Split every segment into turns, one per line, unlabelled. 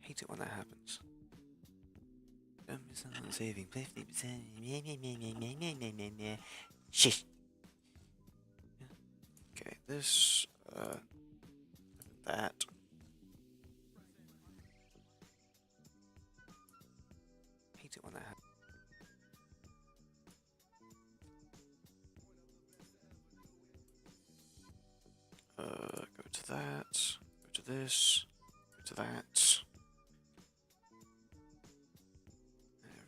Hate it when that happens. Saving 50%. Shish. Okay, this, that. Hate it when that happens. Go to that. Go to this. Go to that. There we are.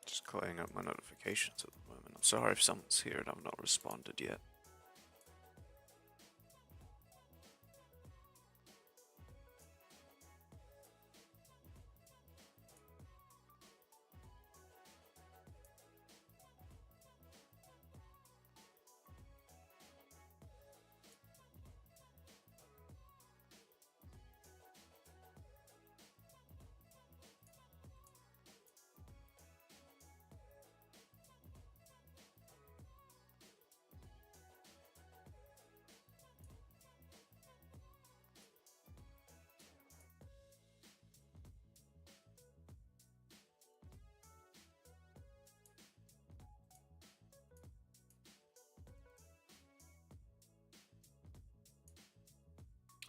Just clearing up my notifications at the moment. I'm sorry if someone's here and I've not responded yet.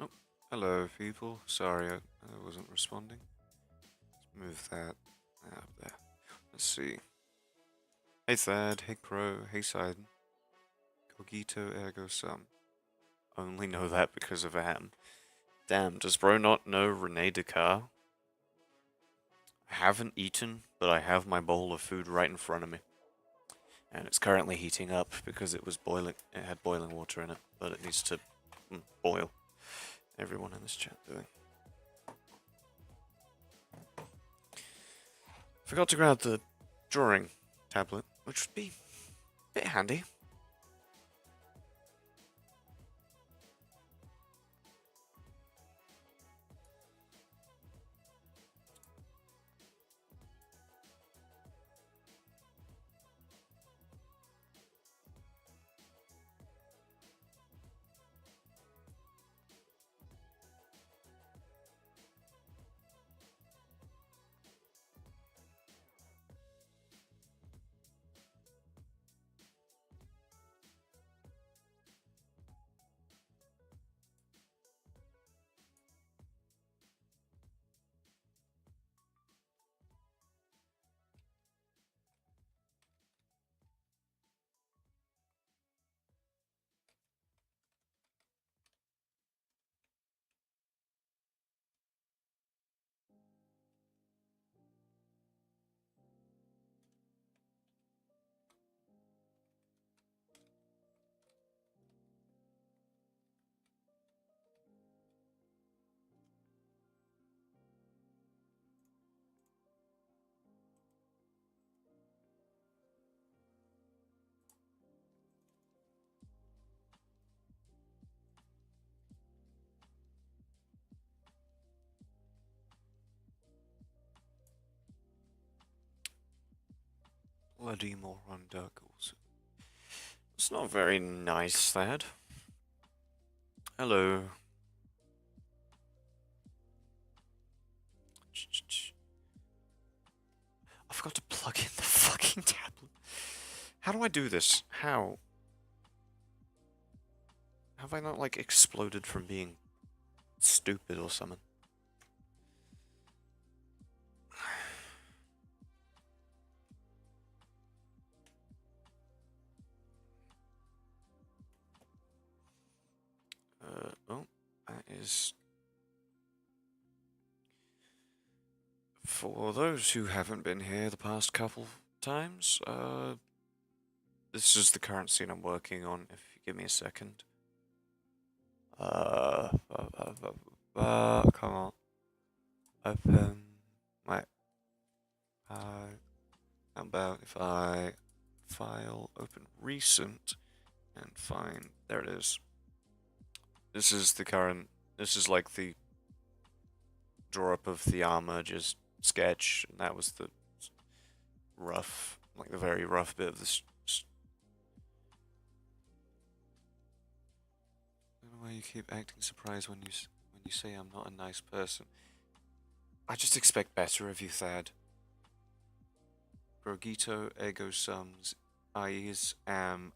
Oh, hello people. Sorry I wasn't responding. Let's move that out of there. Let's see. Hey Thad, hey Crow, hey Sidon. Cogito ergo sum. Only know that because of Am. Damn, does bro not know Rene Descartes? I haven't eaten, but I have my bowl of food right in front of me. And it's currently heating up because it was boiling. It had boiling water in it, but it needs to boil. Everyone in this chat doing. Forgot to grab the drawing tablet, which would be a bit handy. bloody moron Duckles. It's not very nice, Thad. Hello. I forgot to plug in the fucking tablet. How do I do this? How? Have I not, like, exploded from being stupid or something? Oh, that is... For those who haven't been here the past couple times, this is the current scene I'm working on, if you give me a second. Come on. Open my... how about if I file, open recent, and find... There it is. This is the current... This is like the draw up of the armor, just sketch, and that was the rough, like the very rough bit of this. I don't know why you keep acting surprised when you say I'm not a nice person. I just expect better of you, Thad. Brogito ego sums. I am.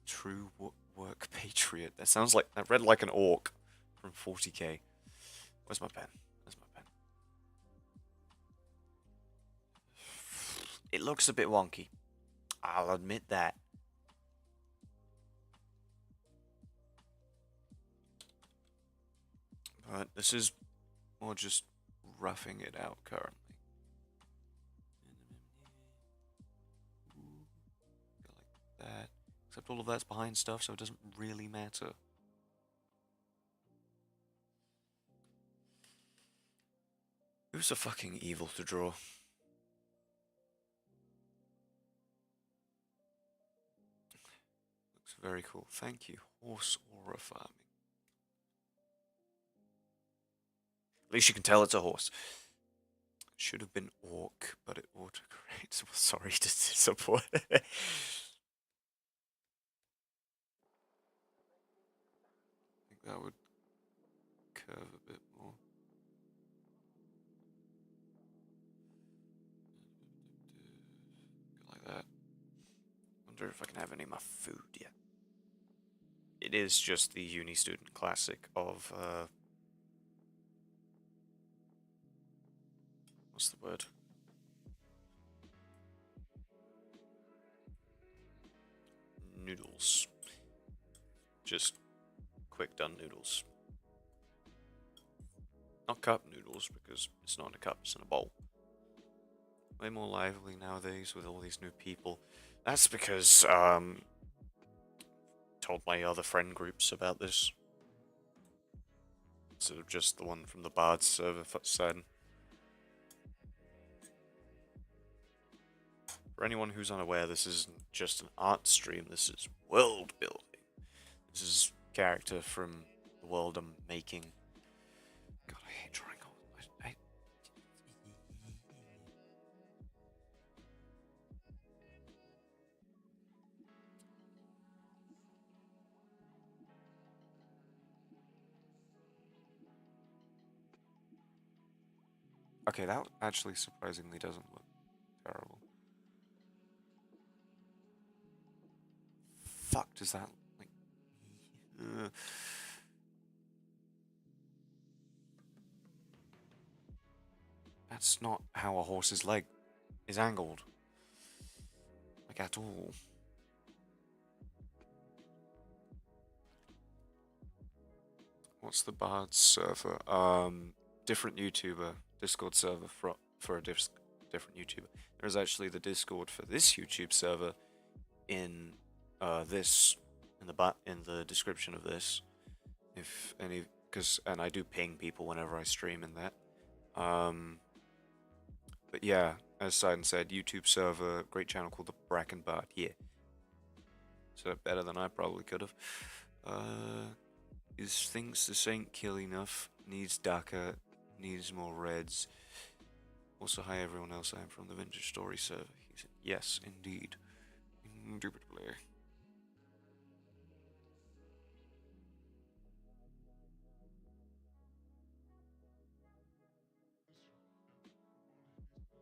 True work patriot. That sounds like that read like an orc from 40k. Where's my pen? Where's my pen? It looks a bit wonky. I'll admit that. But this is more just roughing it out currently. Like that. Except all of that's behind stuff, so it doesn't really matter. Who's so fucking evil to draw? Looks very cool. Thank you. Horse aura farming. At least you can tell it's a horse. Should have been orc, but it autocorrects. Well, sorry to disappoint. I think that would curve a bit more. Like that. Wonder if I can have any of my food yet. It is just the uni student classic of what's the word? Noodles. Just quick done noodles. Not cup noodles, because it's not in a cup, it's in a bowl. Way more lively nowadays with all these new people. That's because, told my other friend groups about this. Instead of just the one from the Bard server said. For anyone who's unaware, this isn't just an art stream, this is world building. This is character from the world I'm making. God, I hate drawing all. Okay, that actually surprisingly doesn't look terrible. Fuck, does that, like... That's not how a horse's leg is angled. Like, at all. What's the Bard server? Different YouTuber. Discord server for a different YouTuber. There's actually the Discord for this YouTube server in in the description of this. If any, and I do ping people whenever I stream in that. But yeah, as Sidon said, YouTube server, great channel called the Bracken Bard. Yeah. So better than I probably could have. Thinks this ain't kill enough. Needs darker. Needs more reds. Also, hi everyone else, I am from the Vintage Story server. He said, yes, indeed. Indubitably.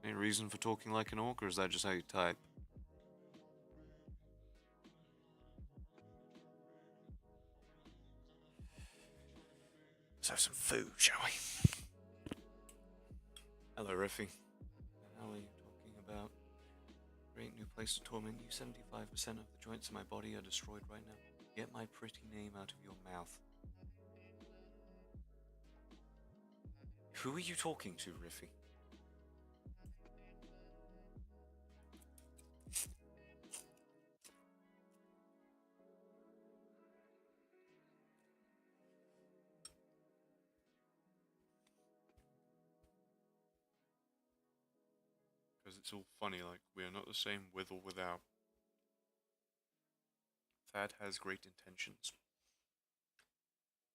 Any reason for talking like an orc, or is that just how you type? Let's have some food, shall we? Hello, Riffy. How are you talking about? Great new place to torment you. 75% of the joints in my body are destroyed right now. Get my pretty name out of your mouth. Who are you talking to, Riffy? Because it's all funny, like, we are not the same with or without. Thad has great intentions.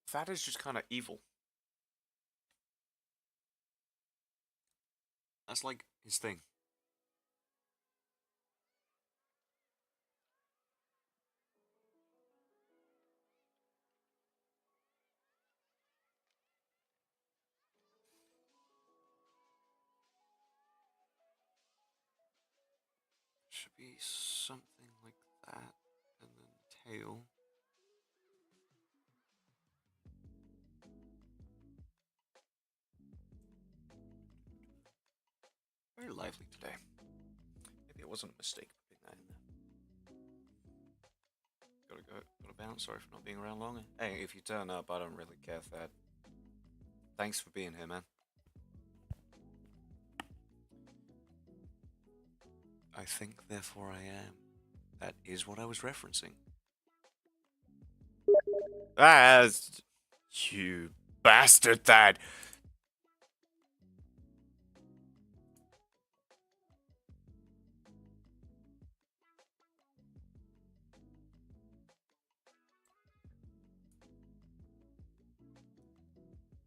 Thad is just kind of evil. That's like his thing. Should be something like that, and then the tail. Very lively today. Maybe it wasn't a mistake putting that in there. Gotta bounce. Sorry for not being around longer. Hey, if you turn up, I don't really care, Thad. Thanks for being here, man. I think, therefore I am. That is what I was referencing. As you bastard, Thad.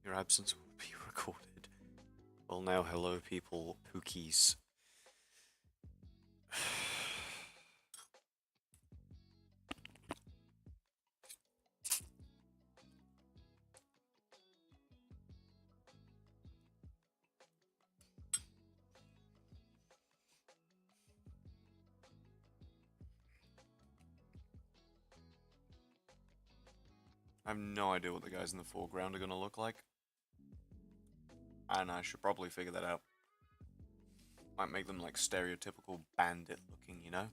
Your absence will be recorded. Well, now, hello, people, Pookies. I have no idea what the guys in the foreground are gonna look like. And I should probably figure that out. Might make them like stereotypical bandit looking, you know?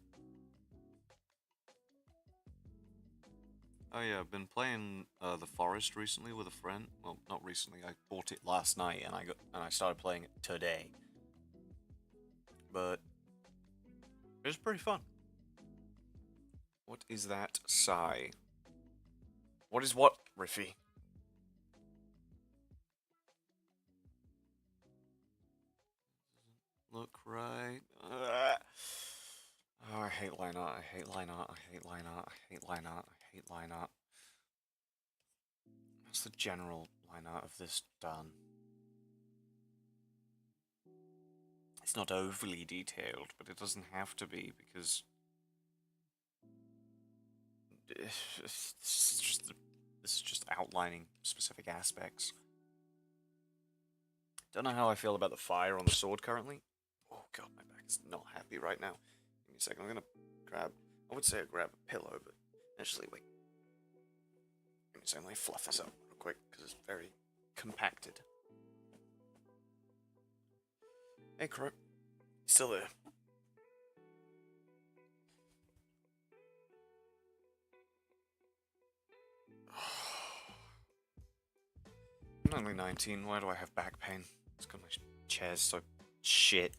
Oh yeah, I've been playing The Forest recently with a friend. Well, not recently. I bought it last night and I started playing it today. But it was pretty fun. What is that sigh? What is what, Riffy? Look right. Oh, I hate line art. I hate line art. I hate line art. I hate line art. I hate line art. What's the general line art of this done? It's not overly detailed, but it doesn't have to be because this is just outlining specific aspects. Don't know how I feel about the fire on the sword currently. Oh god, my back is not happy right now. Give me a second. I'm gonna grab. I would say I grab a pillow, but actually, wait. Give me a second. Let me fluff this up real quick because it's very compacted. Hey, Crow. Still there. I'm only 19. Why do I have back pain? It's because my chair's so shit.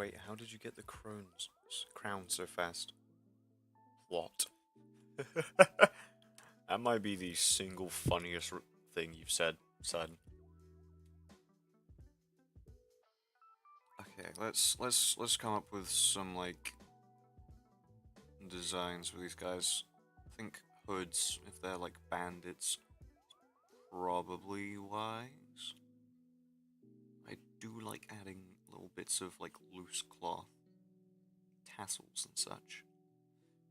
Wait, how did you get the crown so fast? What? That might be the single funniest thing you've said, son. Okay, let's come up with some like designs for these guys. I think hoods, if they're like bandits, probably wise. I do like adding little bits of like loose cloth, tassels and such.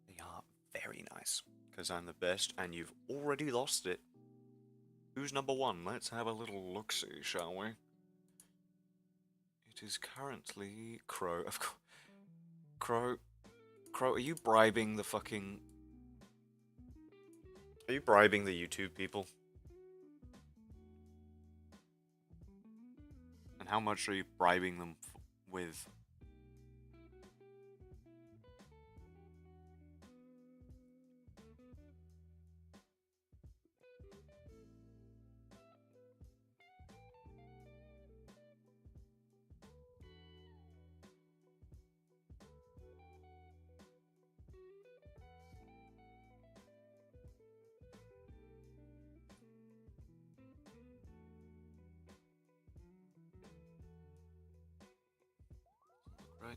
They are very nice, because I'm the best and you've already lost it. Who's number one? Let's have a little look-see, shall we? It is currently Crow. Of course. Crow. Crow, are you bribing the fucking... Are you bribing the YouTube people? And how much are you bribing them with? Right.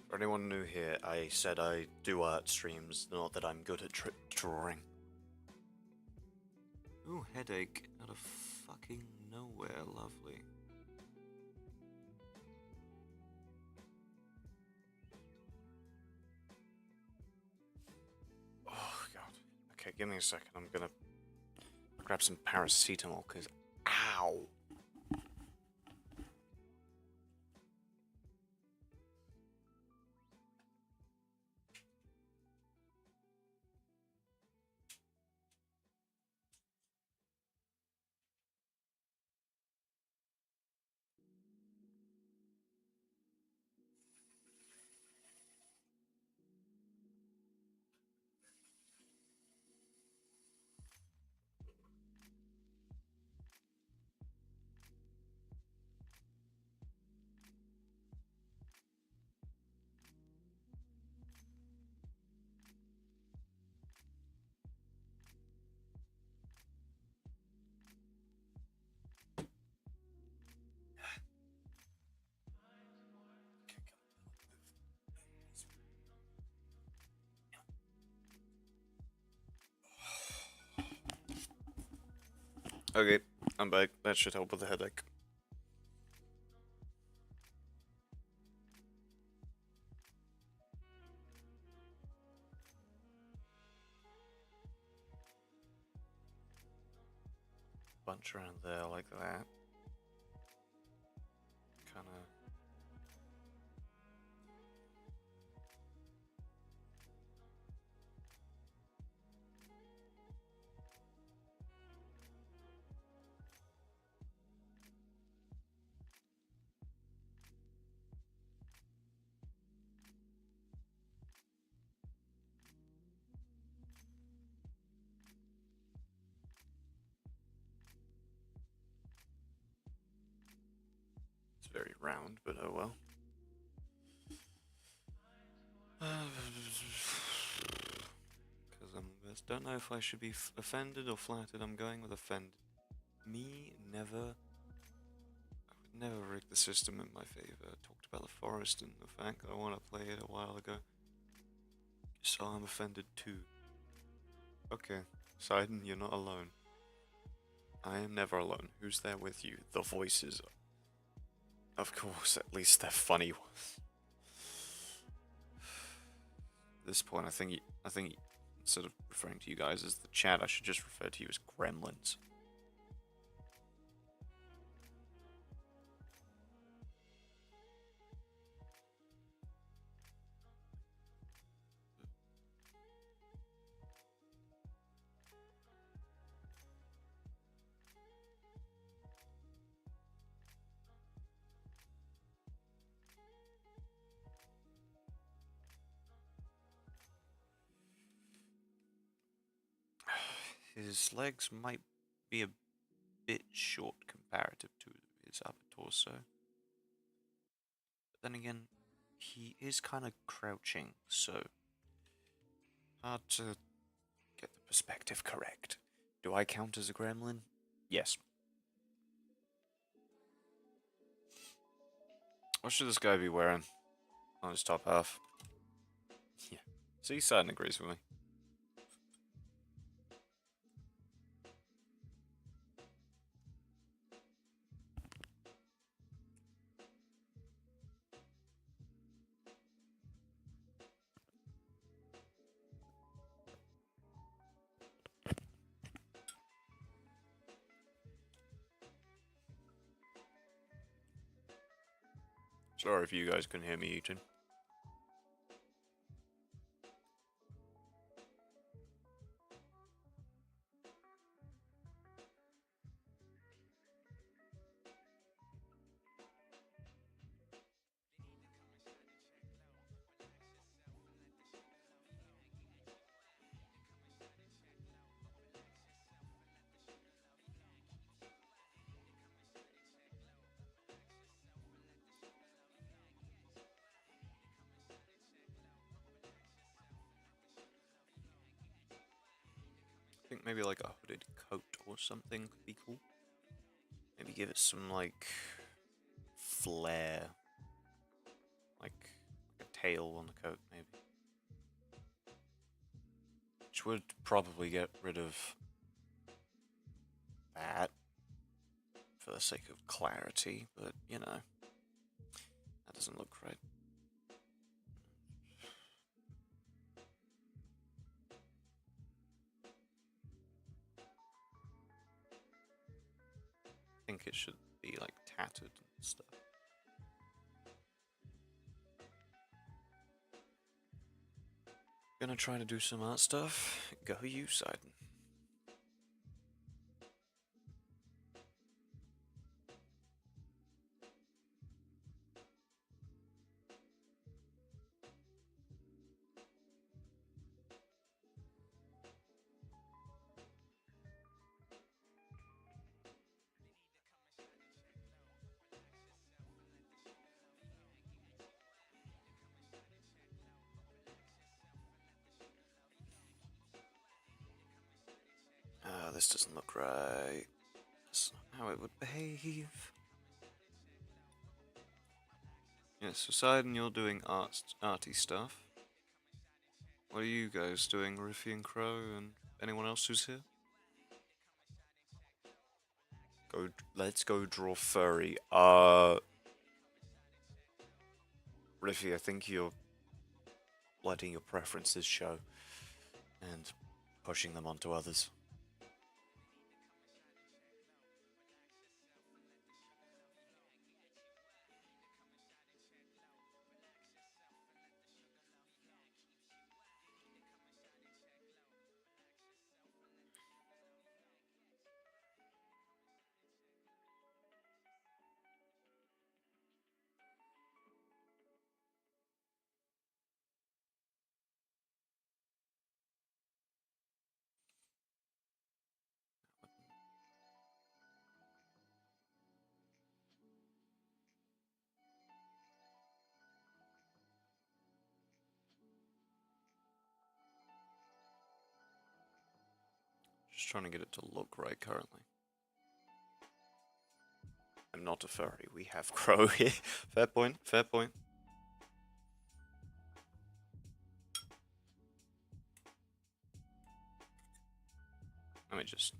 For anyone new here, I said I do art streams, not that I'm good at drawing. Ooh, headache out of fucking nowhere, lovely. Oh god. Okay, give me a second, I'm gonna grab some paracetamol, cause ow! Okay, I'm back. That should help with the headache. Bunch around there like that. Kinda. It's very round, but oh well. Because I'm the best. Don't know if I should be offended or flattered. I'm going with offended. Me never. I would never rig the system in my favor. Talked about the forest and the fact that I want to play it a while ago. So I'm offended too. Okay, Sidon, you're not alone. I am never alone. Who's there with you? The voices. Of course, at least they're funny ones. At this point, I think instead of referring to you guys as the chat, I should just refer to you as gremlins. His legs might be a bit short comparative to his upper torso. But then again, he is kind of crouching, so hard to get the perspective correct. Do I count as a gremlin? Yes. What should this guy be wearing on his top half? Yeah. Seaside agrees with me. Sorry if you guys couldn't hear me eating. I think maybe like a hooded coat or something could be cool. Maybe give it some like flair, like a tail on the coat, maybe. Which would probably get rid of that for the sake of clarity, but you know, that doesn't look right. I think it should be like tattered and stuff. Gonna try to do some art stuff. Go you, Sidon. This doesn't look right. That's not how it would behave. Yeah, so Sidon, you're doing arty stuff. What are you guys doing, Riffy and Crow, and anyone else who's here? Let's go draw furry. Riffy, I think you're letting your preferences show and pushing them onto others. Just trying to get it to look right currently. I'm not a furry, we have Crow here. Fair point, fair point. Let me just...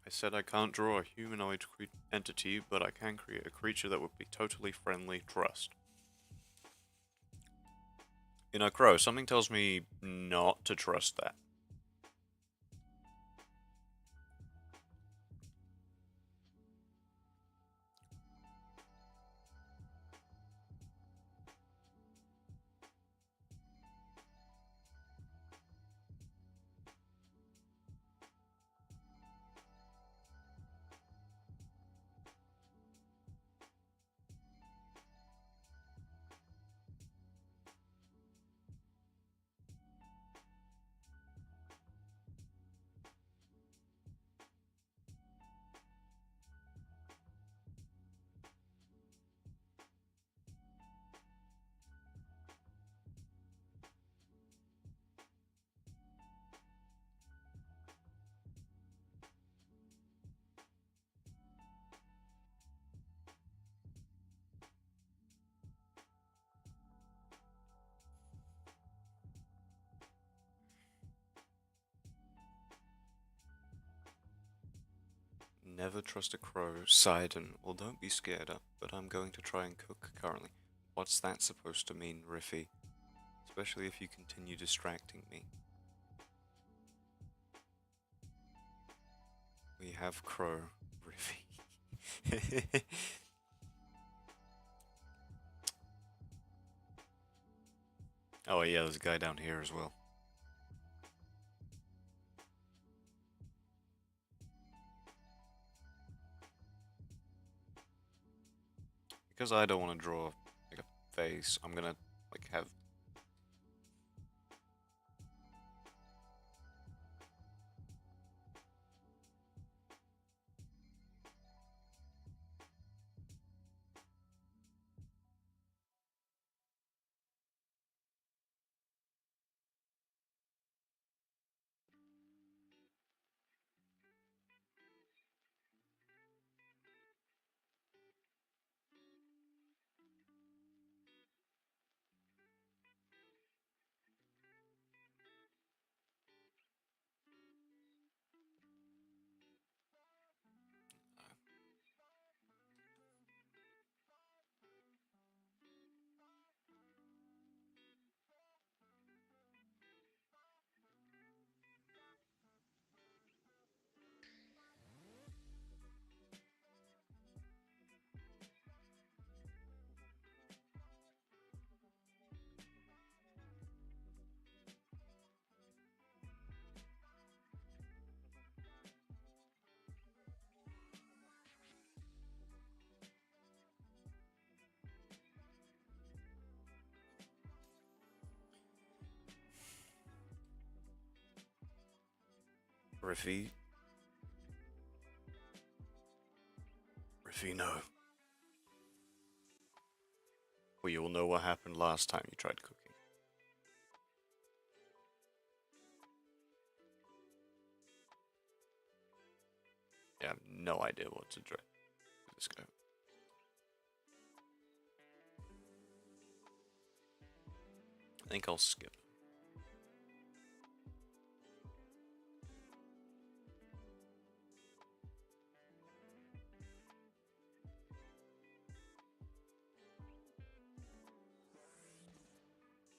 I said I can't draw a humanoid entity, but I can create a creature that would be totally friendly. Trust. You know, Crow, something tells me not to trust that. Never trust a crow, Sidon. Well, don't be scared, but I'm going to try and cook currently. What's that supposed to mean, Riffy? Especially if you continue distracting me. We have crow, Riffy. Oh yeah, there's a guy down here as well. Because I don't want to draw like a face, I'm gonna like have. Riffy. Riffy, no. Well, you'll know what happened last time you tried cooking. Yeah, I have no idea what to do. This guy. I think I'll skip.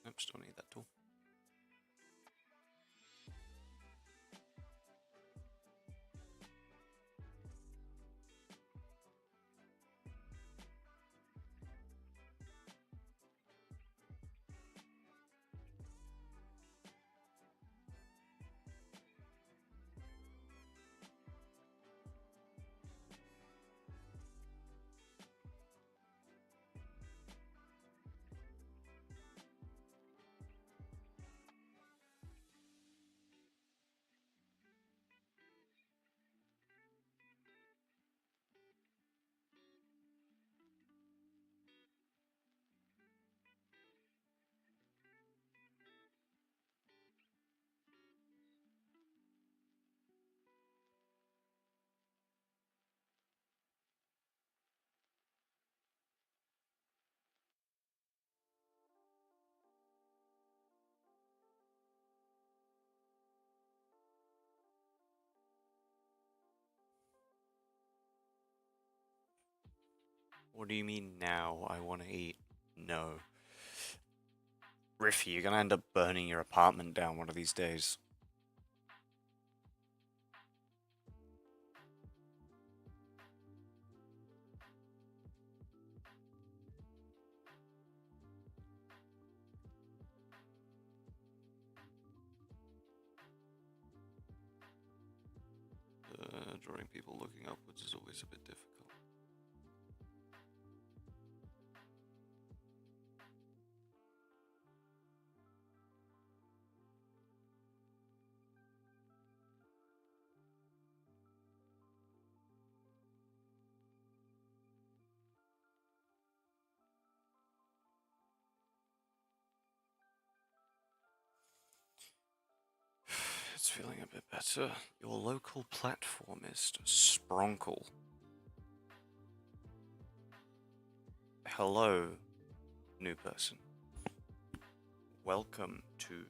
Nope, still need that tool. What do you mean now? I want to eat. No. Riffy, you're gonna end up burning your apartment down one of these days. Drawing people looking upwards is always a bit difficult. It's feeling a bit better. Your local platformist, Spronkle. Hello, new person. Welcome to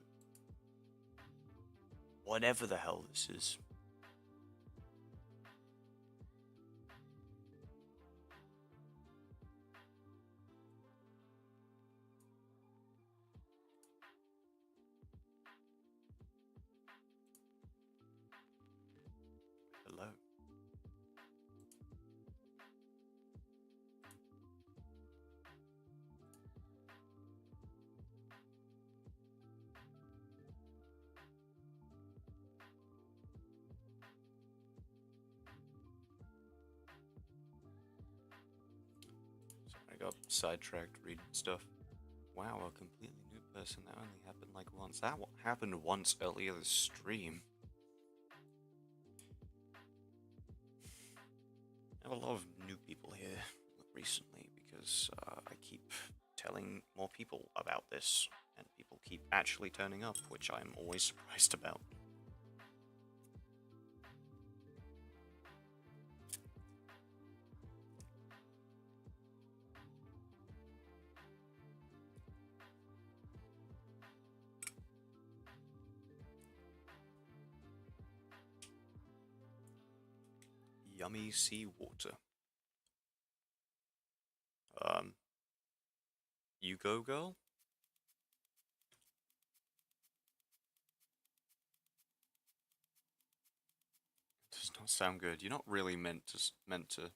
whatever the hell this is. I got sidetracked reading stuff. Wow, a completely new person. That only happened like once. That happened once earlier this stream. I have a lot of new people here recently because I keep telling more people about this, and people keep actually turning up, which I'm always surprised about. Yummy seawater. You go, girl? Does not sound good. You're not really meant to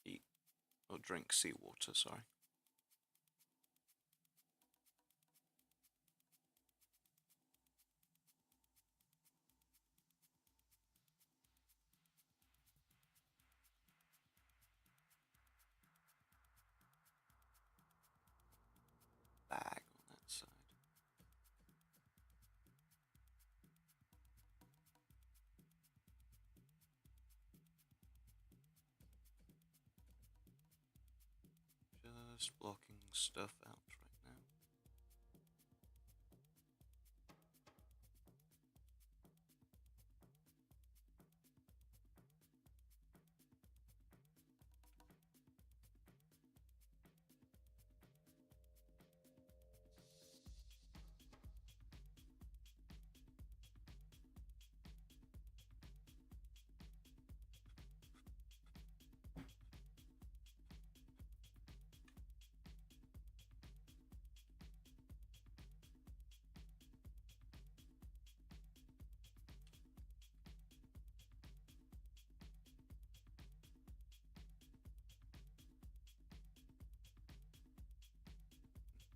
eat or drink seawater, sorry. Bag on that side. Just blocking stuff out right now.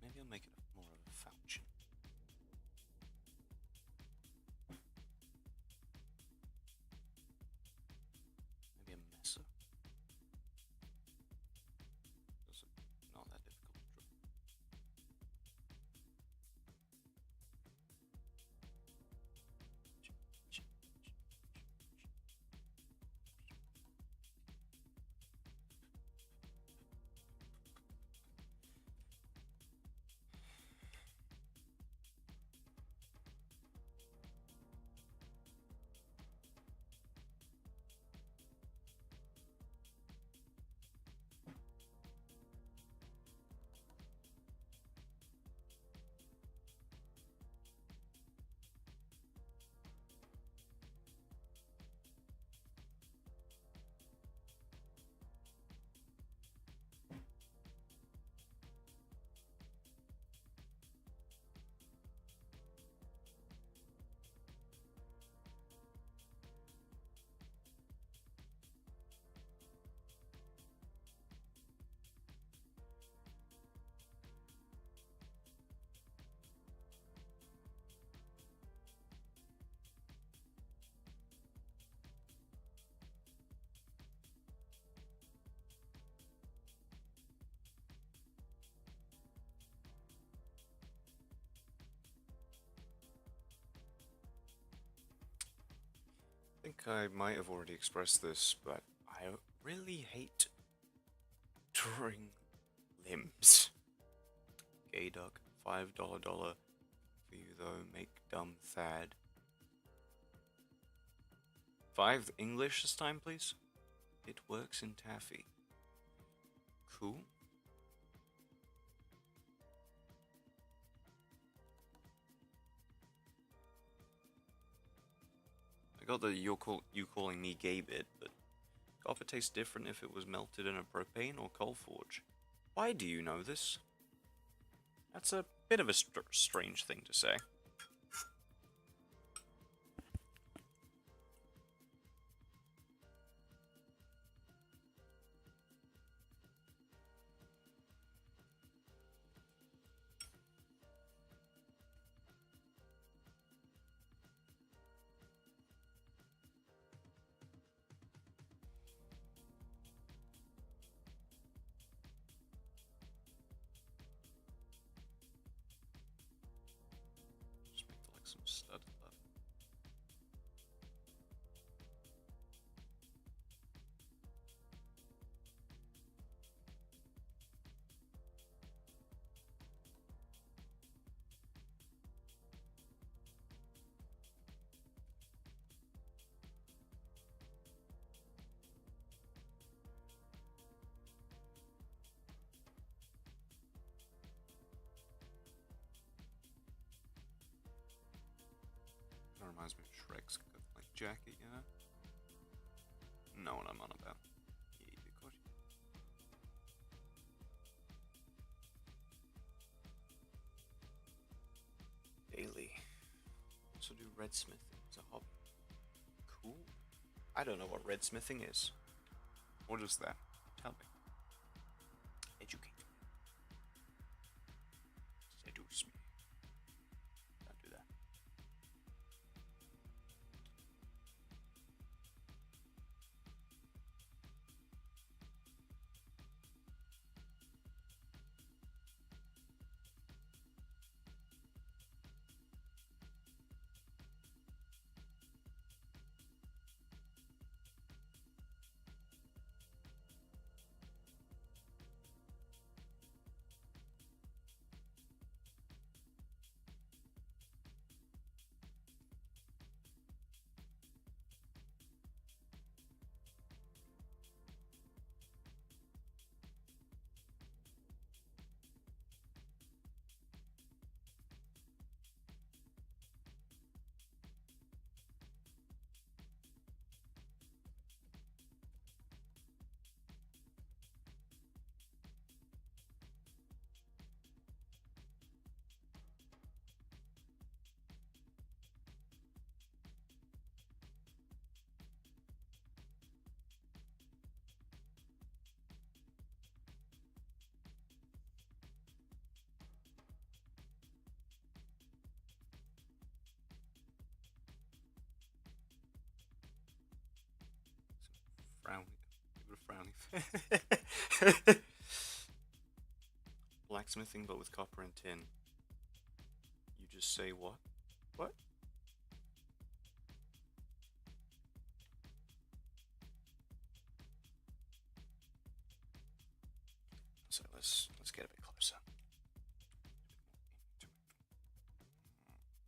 Maybe I'll make it more of a falchion. Maybe a messer. It's not that difficult to draw. I think I might have already expressed this, but I really hate drawing limbs. Gay Duck, $5 dollar for you though, make dumb Thad. 5 English this time, please? It works in taffy. Cool. I got the you calling me gay bit, but copper tastes different if it was melted in a propane or coal forge. Why do you know this? That's a bit of a strange thing to say. reminds me of Shrek's like jacket, you know? Know what I'm on about. Yeah, of course. Daily. Also do redsmithing as a hobby. Cool. I don't know what redsmithing is. What is that? Tell me. Educate me. Seduce me. Don't do that. Frowny. Give it a frowny. Blacksmithing, but with copper and tin. You just say what? What? So let's get a bit closer.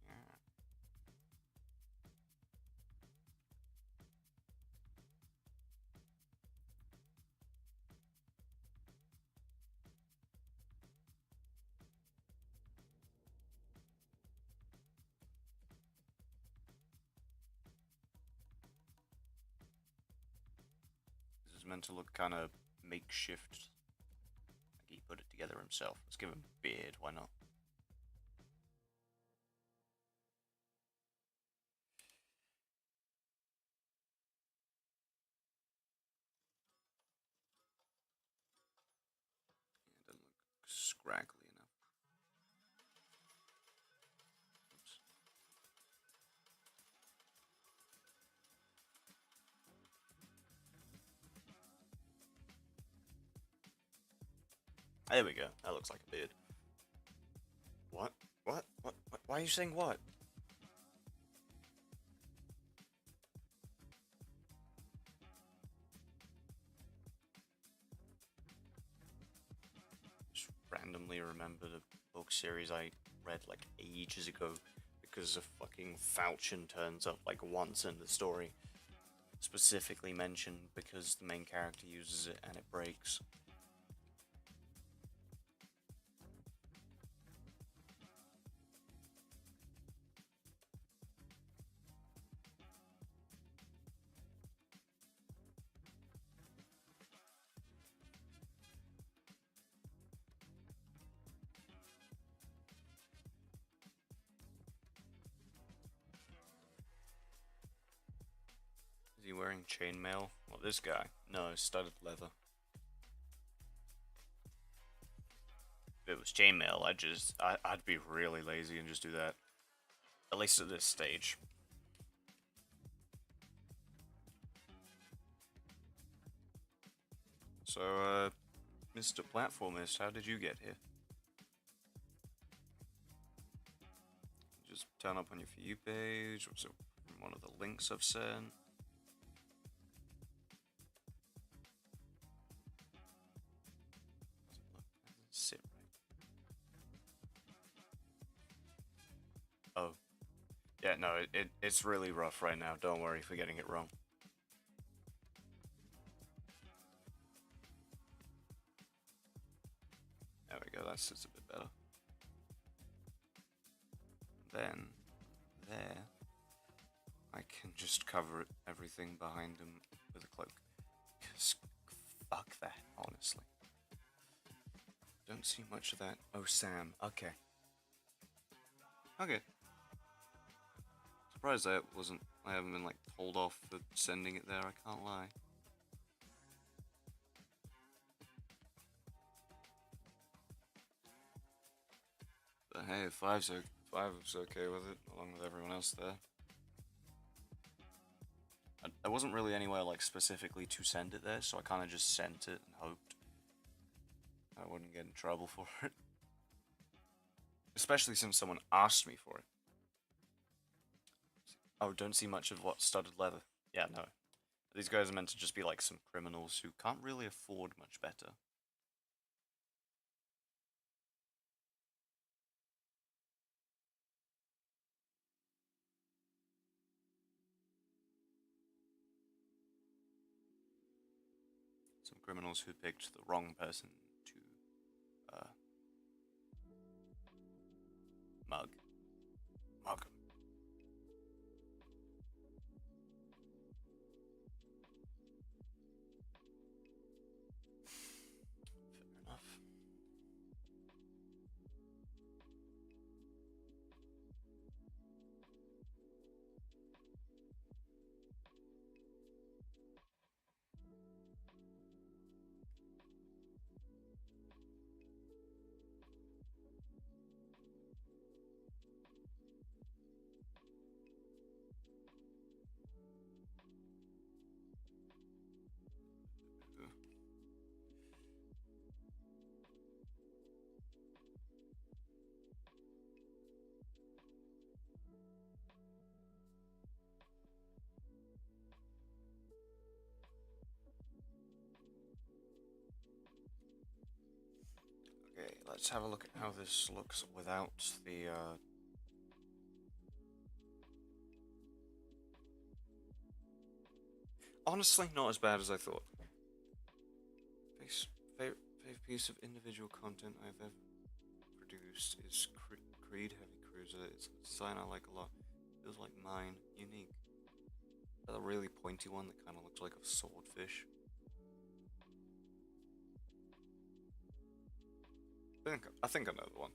Yeah. This is meant to look kind of makeshift. Like he put it together himself. Let's give him a beard, why not? Yeah, it doesn't look scraggly enough. Oops. There we go. That looks like a beard. What? What? What? Why are you saying what? Just randomly remembered a book series I read like ages ago because a fucking falchion turns up like once in the story. Specifically mentioned because the main character uses it and it breaks. Is he wearing chainmail? Well, this guy. No, studded leather. If it was chainmail, I'd be really lazy and just do that. At least at this stage. So, Mr. Platformist, how did you get here? Just turn up on your For You page, or was it from one of the links I've sent? Sit right. Oh. Yeah, no, it's really rough right now. Don't worry for getting it wrong. There we go, that sits a bit better. Then, there. I can just cover everything behind him with a cloak. 'Cause fuck that, honestly. Don't see much of that. Oh, Sam. Okay. Okay. Surprised I haven't been, like, told off for sending it there, I can't lie. But hey, five was okay with it, along with everyone else there. There wasn't really anywhere, like, specifically to send it there, so I kind of just sent it and hoped I wouldn't get in trouble for it. Especially since someone asked me for it. Oh, don't see much of what studded leather. Yeah, no. These guys are meant to just be like some criminals who can't really afford much better. Some criminals who picked the wrong person to, mug. Mug 'em. Fair enough. Okay, let's have a look at how this looks without the, Honestly, not as bad as I thought. Favorite piece of individual content I've ever produced is Creed Heavy Cruiser. It's a design I like a lot. Feels like mine, unique. A really pointy one that kind of looks like a swordfish. I think I know the one.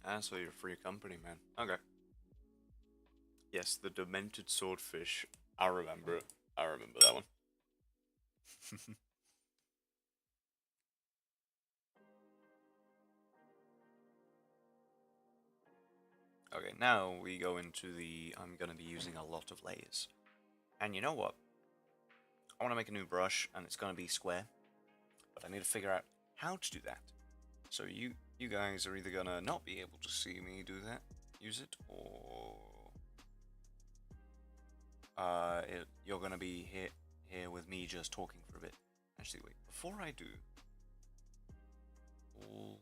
Ah, so you're free company, man. Okay. Yes, the demented swordfish. I remember it. I remember that one. Okay, now we go into the I'm gonna be using a lot of layers. And you know what? I want to make a new brush, and it's gonna be square. But I need to figure out how to do that. So you guys are either gonna not be able to see me do that, use it, or you're gonna be here with me just talking for a bit. Actually, wait. Before I do, is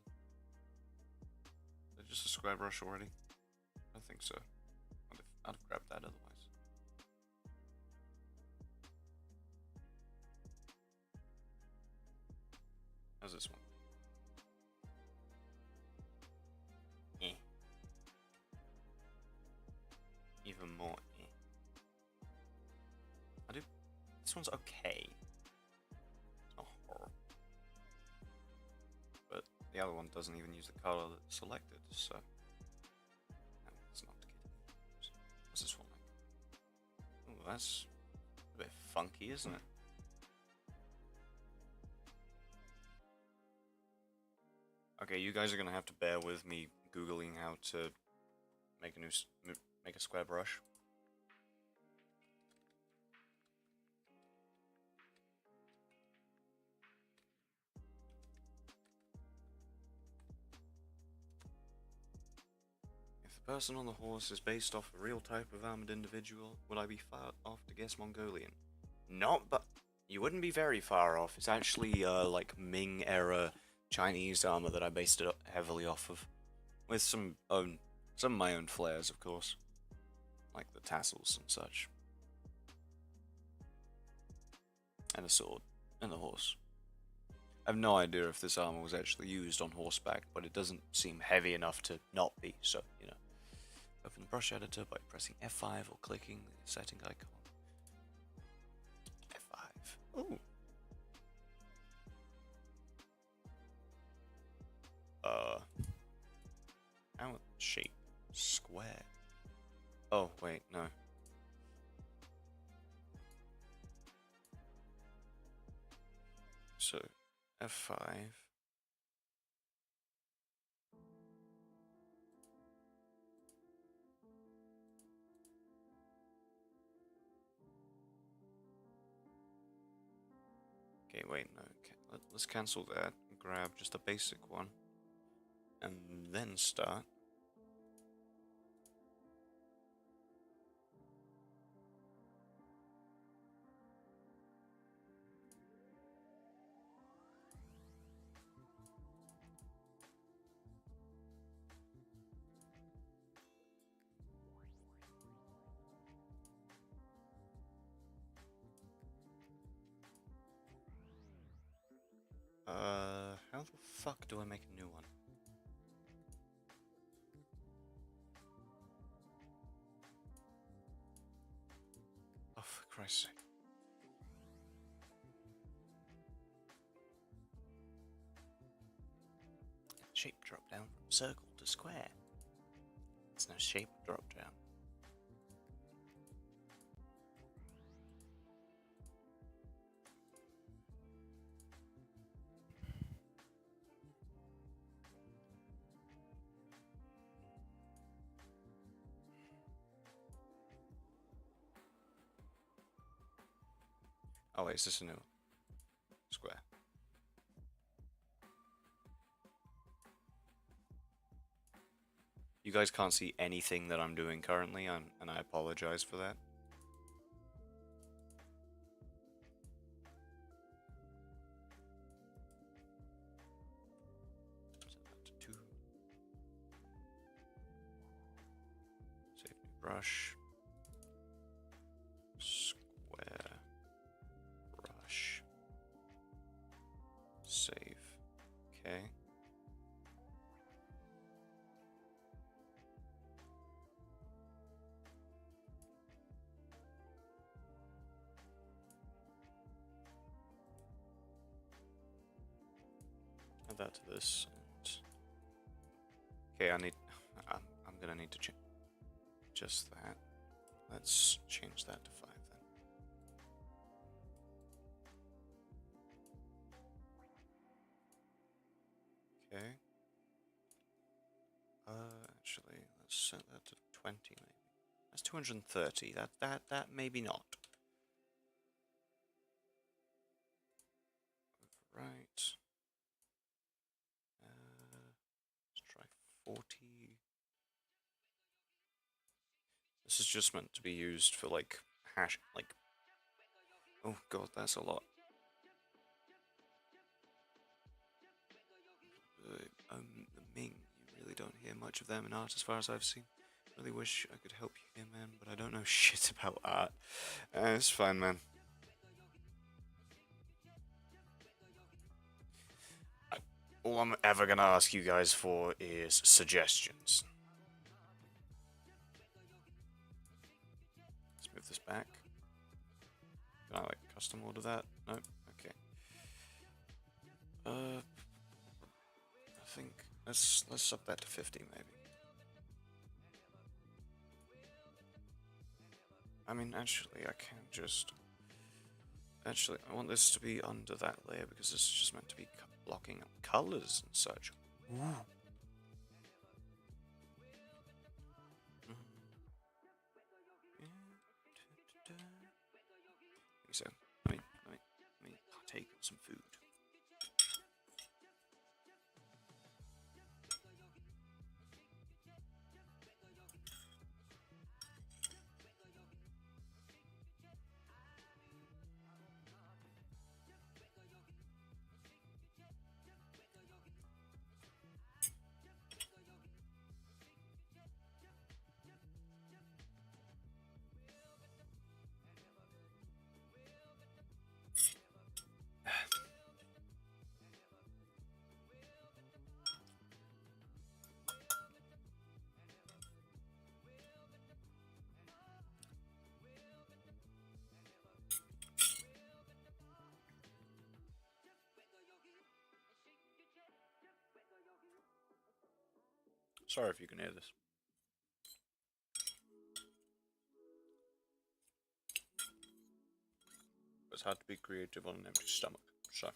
that just a square brush already? I think so. I'd have grabbed that otherwise. How's this one? Eh. Even more eh. This one's okay. It's not horrible. But the other one doesn't even use the color that's selected, so... No, it's not good. What's this one like? Oh, that's a bit funky, isn't it? Okay, you guys are gonna have to bear with me googling how to make a square brush. If the person on the horse is based off a real type of armored individual, would I be far off to guess Mongolian? Not, but you wouldn't be very far off. It's actually like Ming era Chinese armor that I based it heavily off of, with some Some of my own flares, of course, like the tassels and such, and a sword, and a horse. I have no idea if this armor was actually used on horseback, but it doesn't seem heavy enough to not be, so, you know. Open the brush editor by pressing F5 or clicking the setting icon. F5. Ooh. How shape? Square. Oh, wait, no. So, F5. Okay, wait, no. Let's cancel that and grab just a basic one. And then start. How the fuck do I make a new one? Oh, for Christ's sake. Shape drop down from circle to square. There's no shape drop down. Oh wait, is this a new one? Square. You guys can't see anything that I'm doing currently, and I apologize for that. Set that to 2. Save new brush. Square. Brush. Save. Okay. Add that to this. And okay, I'm gonna need to change just that. Let's change that to 5 then. Okay. Actually, let's set that to 20 maybe. That's 230. That maybe not. Right. Let's try 40. This is just meant to be used for like hash, like. Oh god, that's a lot. Ming, you really don't hear much of them in art as far as I've seen. Really wish I could help you here, man, but I don't know shit about art. It's fine, man. All I'm ever gonna ask you guys for is suggestions. Let's move this back. Can I like custom order that? No? Okay. I think let's up that to 50 maybe. I mean, actually, I can't just. Actually, I want this to be under that layer because this is just meant to be blocking colors and such. Ooh. So, let me partake of some food. Sorry if you can hear this. It's hard to be creative on an empty stomach, so.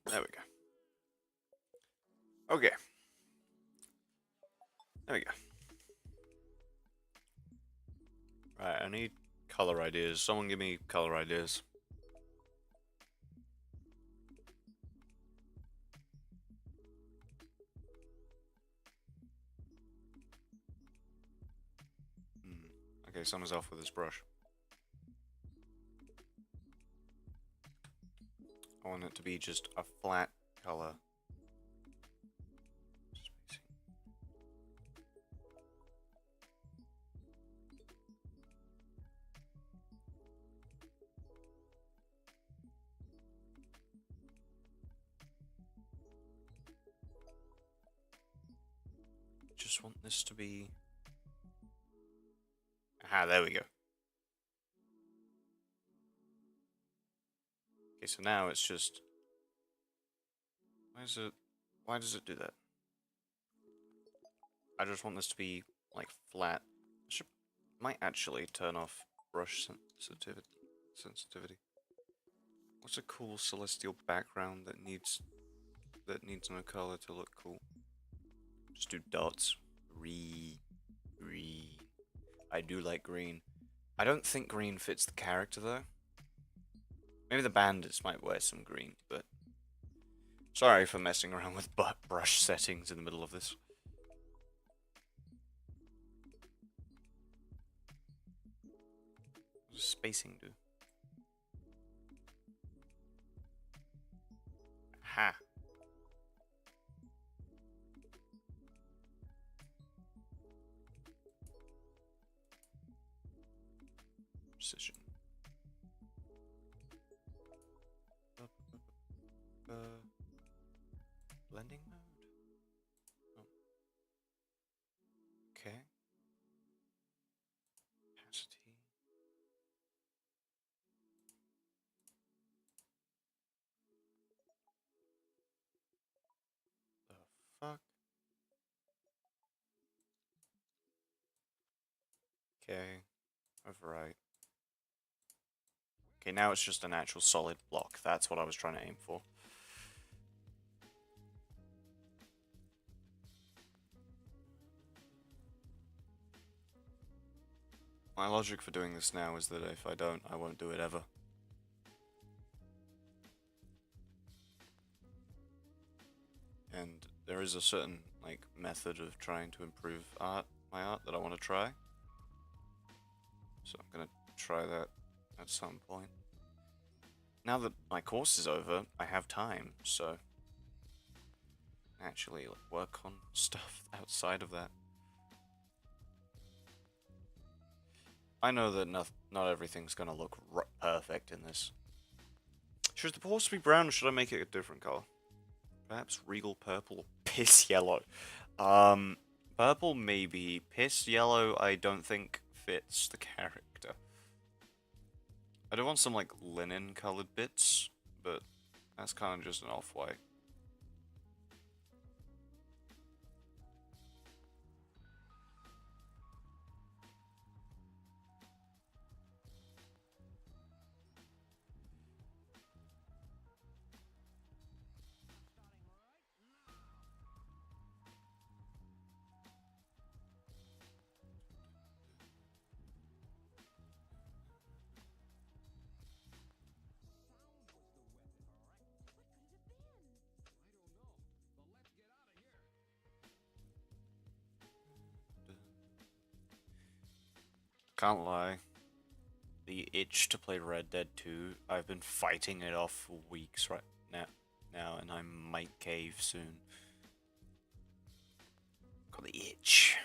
There we go. Okay. There we go. Right, I need color ideas. Someone give me color ideas. Okay, someone's off with his brush. I want it to be just a flat color. Just want this to be... Aha, there we go. Okay, so now it's just... Why does it do that? I just want this to be, like, flat. Might actually turn off brush sensitivity. What's a cool celestial background that needs no color to look cool? Just do dots. Green. I do like green. I don't think green fits the character though. Maybe the bandits might wear some green, but sorry for messing around with brush settings in the middle of this. What does spacing do? Aha. Precision. Blending mode? Oh. Okay. Opacity. The fuck? Okay. Overwrite. Okay, now it's just an actual solid block. That's what I was trying to aim for. My logic for doing this now is that if I don't, I won't do it ever. And there is a certain, like, method of trying to improve my art that I want to try. So I'm gonna try that at some point. Now that my course is over, I have time, so actually work on stuff outside of that. I know that not everything's gonna look perfect in this. Should the horse be brown or should I make it a different color? Perhaps regal purple or piss yellow. Purple maybe. Piss yellow I don't think fits the character. I do want some like linen colored bits, but that's kind of just an off-white. Can't lie. The itch to play Red Dead 2, I've been fighting it off for weeks right now, and I might cave soon. Got the itch.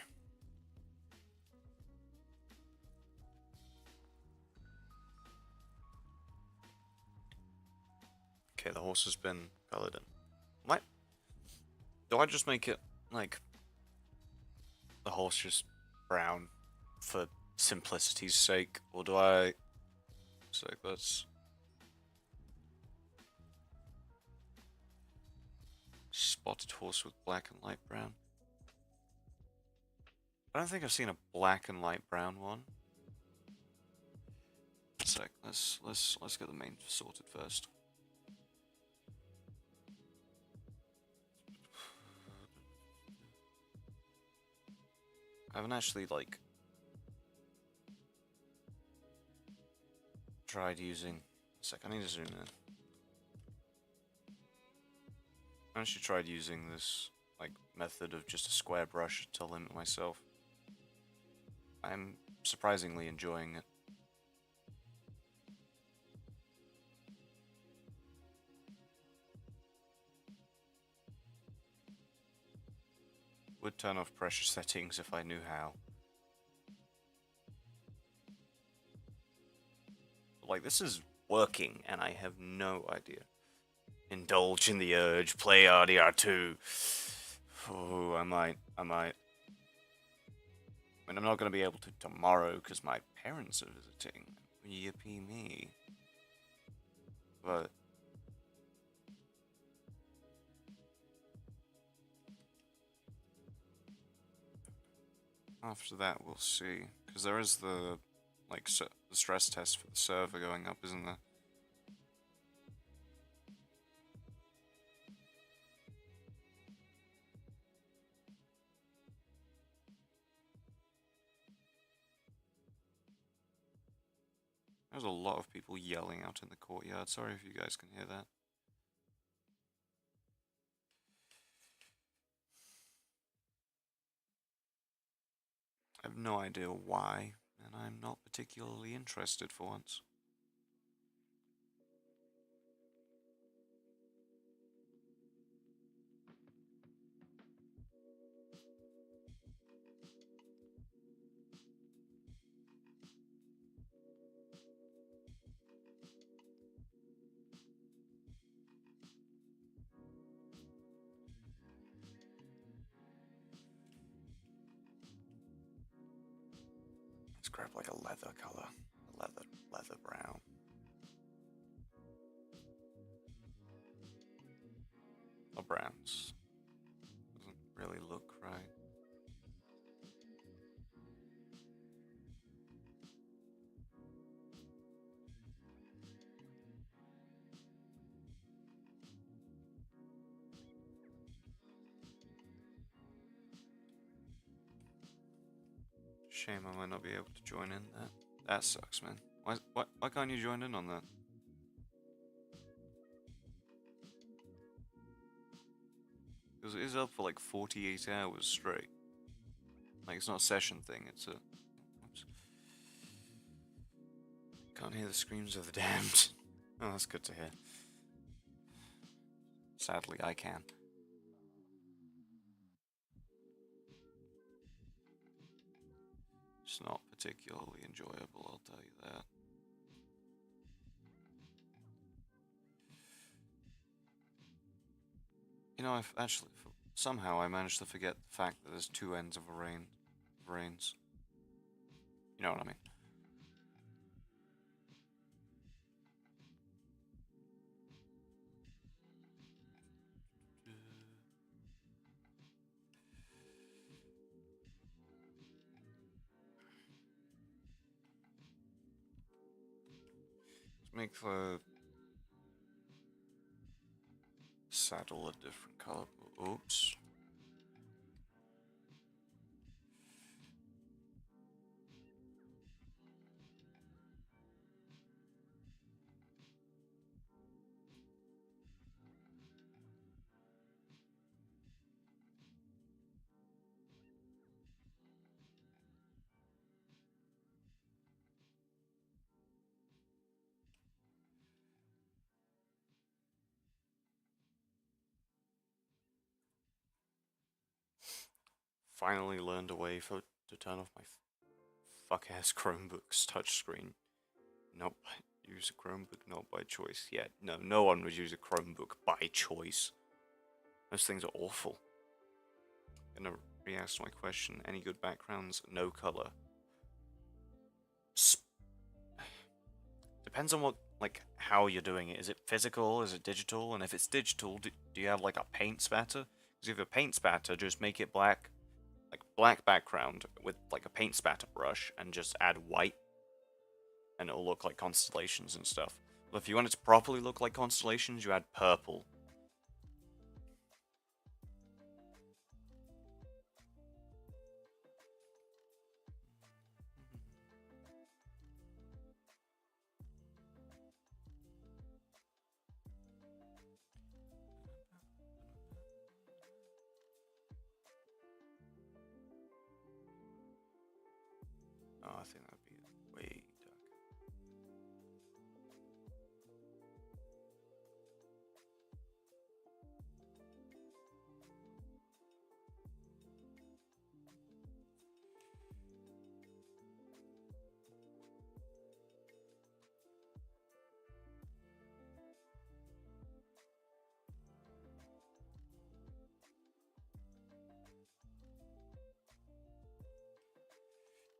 Okay, the horse has been colored in. What? Do I just make it, like, the horse just brown for simplicity's sake, or do I... So let's... Spotted horse with black and light brown. I don't think I've seen a black and light brown one. One sec, let's get the main sorted first. I haven't actually, like, tried using... A sec, I need to zoom in. I actually tried using this, like, method of just a square brush to limit myself. I'm surprisingly enjoying it. Would turn off pressure settings if I knew how. Like, this is working, and I have no idea. Indulge in the urge, play RDR2. Oh, I might. I mean, I'm not going to be able to tomorrow, because my parents are visiting. Yippee me. But... after that, we'll see. Because there is the, like, the stress test for the server going up, isn't there? There's a lot of people yelling out in the courtyard. Sorry if you guys can hear that. I have no idea why, and I'm not particularly interested for once. Let's grab like a leather color, leather brown. Or browns. Doesn't really look right. Shame I might not be able to join in that. That sucks, man. Why can't you join in on that? Because it is up for like 48 hours straight. Like, it's not a session thing, it's a... Oops. Can't hear the screams of the damned. Oh, that's good to hear. Sadly, I can. It's not particularly enjoyable, I'll tell you that. You know, I've actually... Somehow I managed to forget the fact that there's two ends of a reins. You know what I mean? Let's make the saddle a different color. Oops. Finally learned a way to turn off my fuck-ass Chromebook's touchscreen. Nope. Use a Chromebook not by choice. Yeah, no one would use a Chromebook by choice. Those things are awful. Gonna re-ask my question. Any good backgrounds? No color.
Depends on what, like, how you're doing it. Is it physical? Is it digital? And if it's digital, do you have like a paint spatter? Because if you have a paint spatter, just make it black, like black background with like a paint spatter brush, and just add white, and it'll look like constellations and stuff. But if you want it to properly look like constellations, you add purple. Oh, I think that'd be way dark.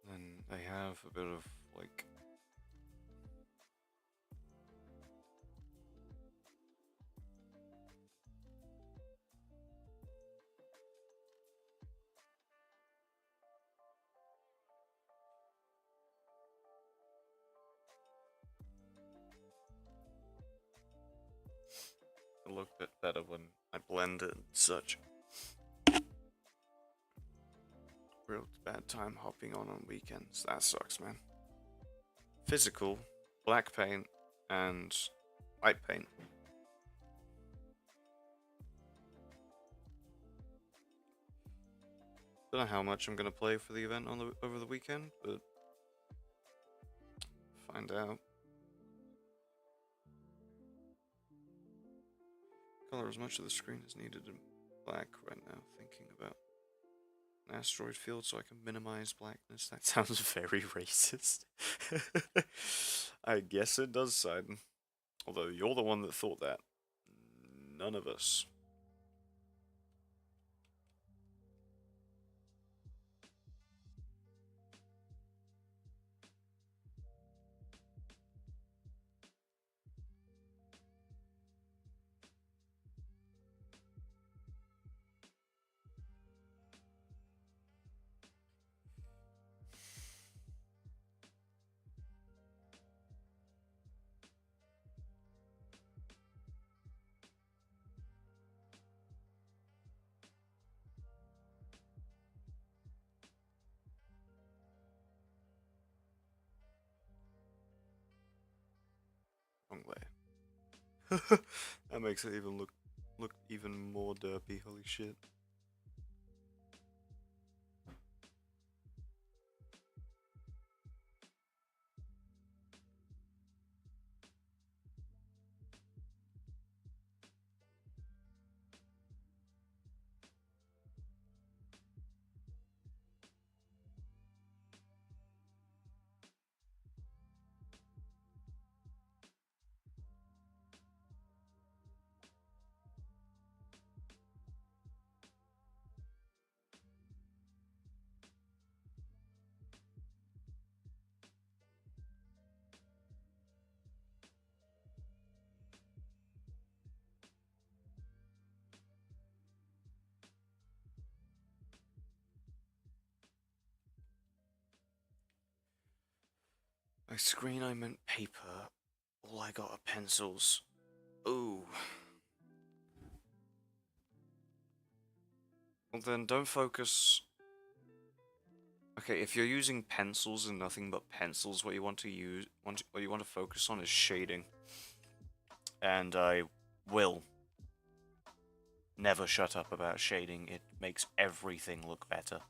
Then they have a bit of like it look a bit better when I blend it and such. Real bad time hopping on weekends. That sucks, man. Physical, black paint, and white paint. Don't know how much I'm gonna play for the event on the over the weekend, but find out. Color as much of the screen as needed in black right now. Thinking about an asteroid field so I can minimize blackness. That sounds very racist. I guess it does, Sidon. Although you're the one that thought that. None of us. Wrong way. That makes it even look even more derpy. Holy shit. By screen I meant paper. All I got are pencils. Ooh. Well then don't focus. Okay, if you're using pencils and nothing but pencils, what you want to focus on is shading. And I will never shut up about shading. It makes everything look better.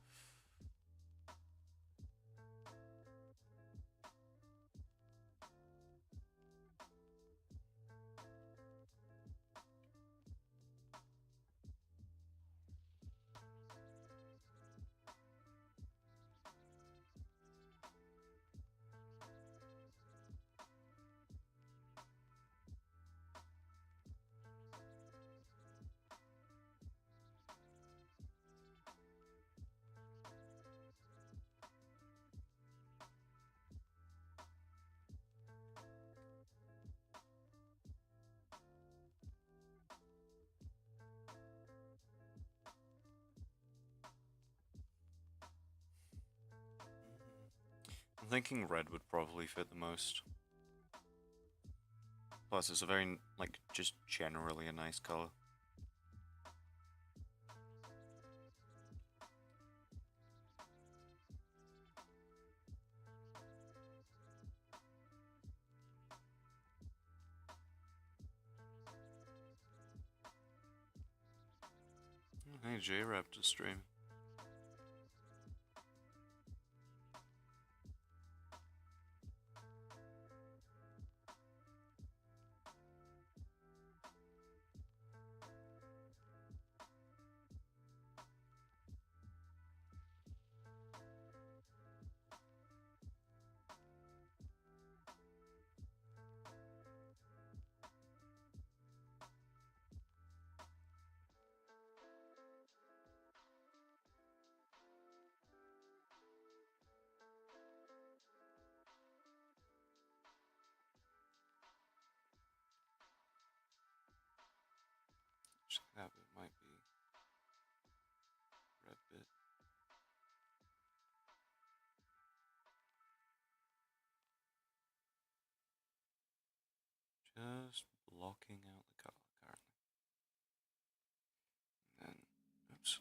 I'm thinking red would probably fit the most. Plus, it's a very, like, just generally a nice color. Hey, J-Raptor stream. Actually, that bit might be red bit. Just blocking out the color currently. And then, oops.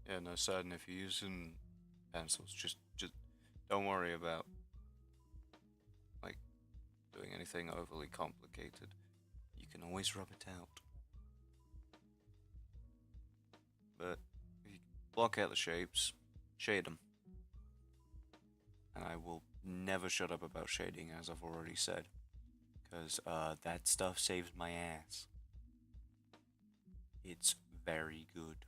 Yeah, no, Sudden, if you're using pencils, just don't worry about, like, doing anything overly complicated. You can always rub it out. But if you block out the shapes, shade them. And I will never shut up about shading, as I've already said. Because that stuff saves my ass. It's very good.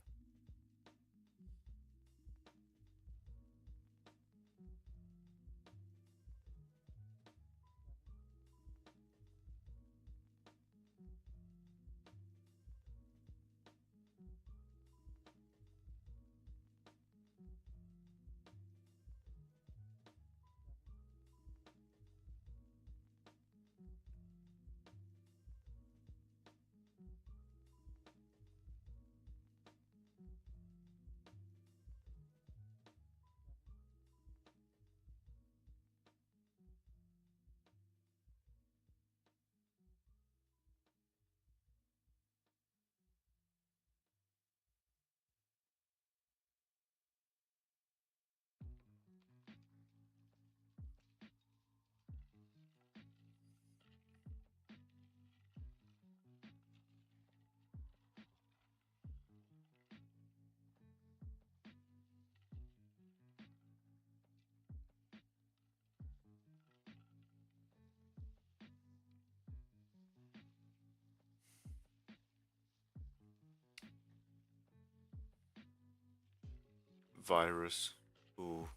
virus.
Ooh.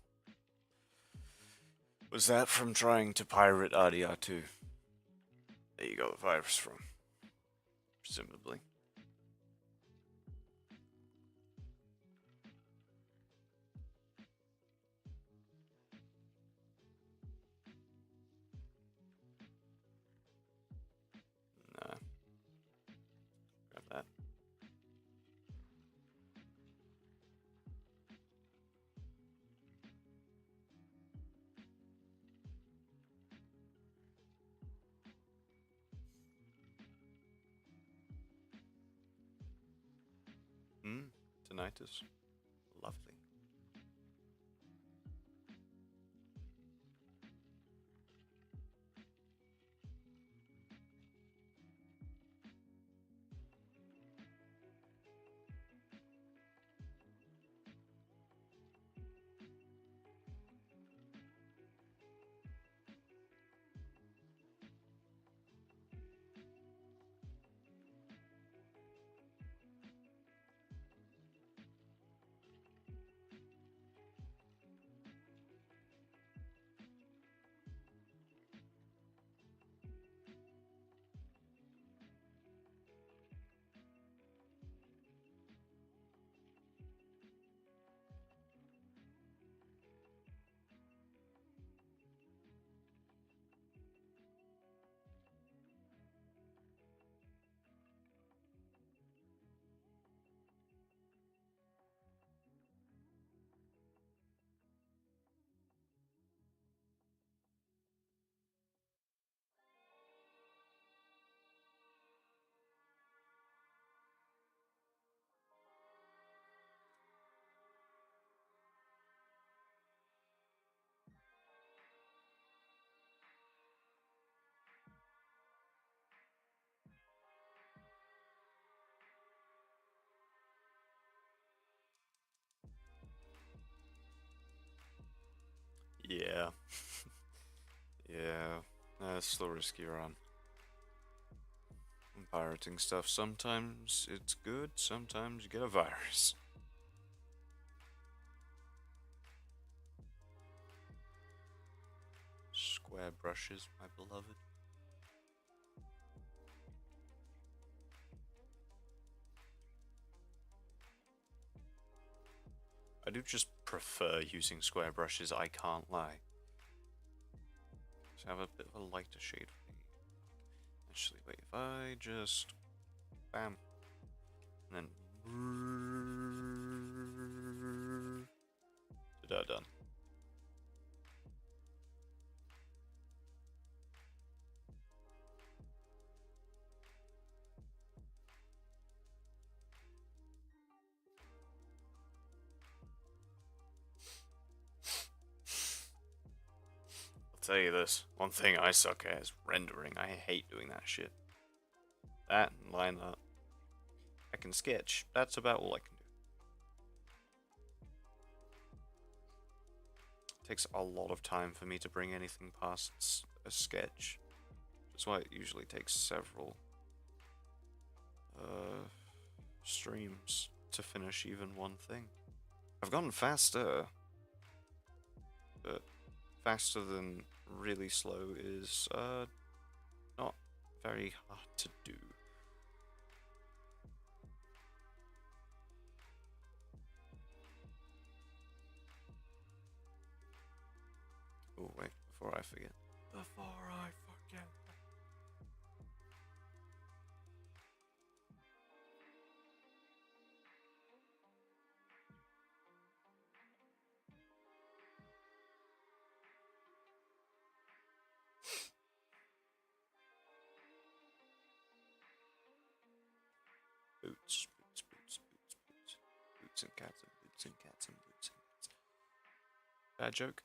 Was that from trying to pirate RDR2? There you got the virus from. Presumably. Nah. Grab that. Tinnitus. Lovely. Yeah. Yeah. That's the risk you're on. Pirating stuff, sometimes it's good, sometimes you get a virus. Square brushes, my beloved. I do just prefer using square brushes, I can't lie. So I have a bit of a lighter shade for me. Actually, wait, if I just... bam. And then... ta-da, done. I'll tell you this, one thing I suck at is rendering. I hate doing that shit. That and line art. I can sketch, that's about all I can do. It takes a lot of time for me to bring anything past a sketch. That's why it usually takes several streams to finish even one thing. I've gotten faster, but faster than really slow is not very hard to do. Oh wait, before I forget. Boots, boots, boots, boots, boots. Boots and cats and boots and cats and boots and cats. Bad joke?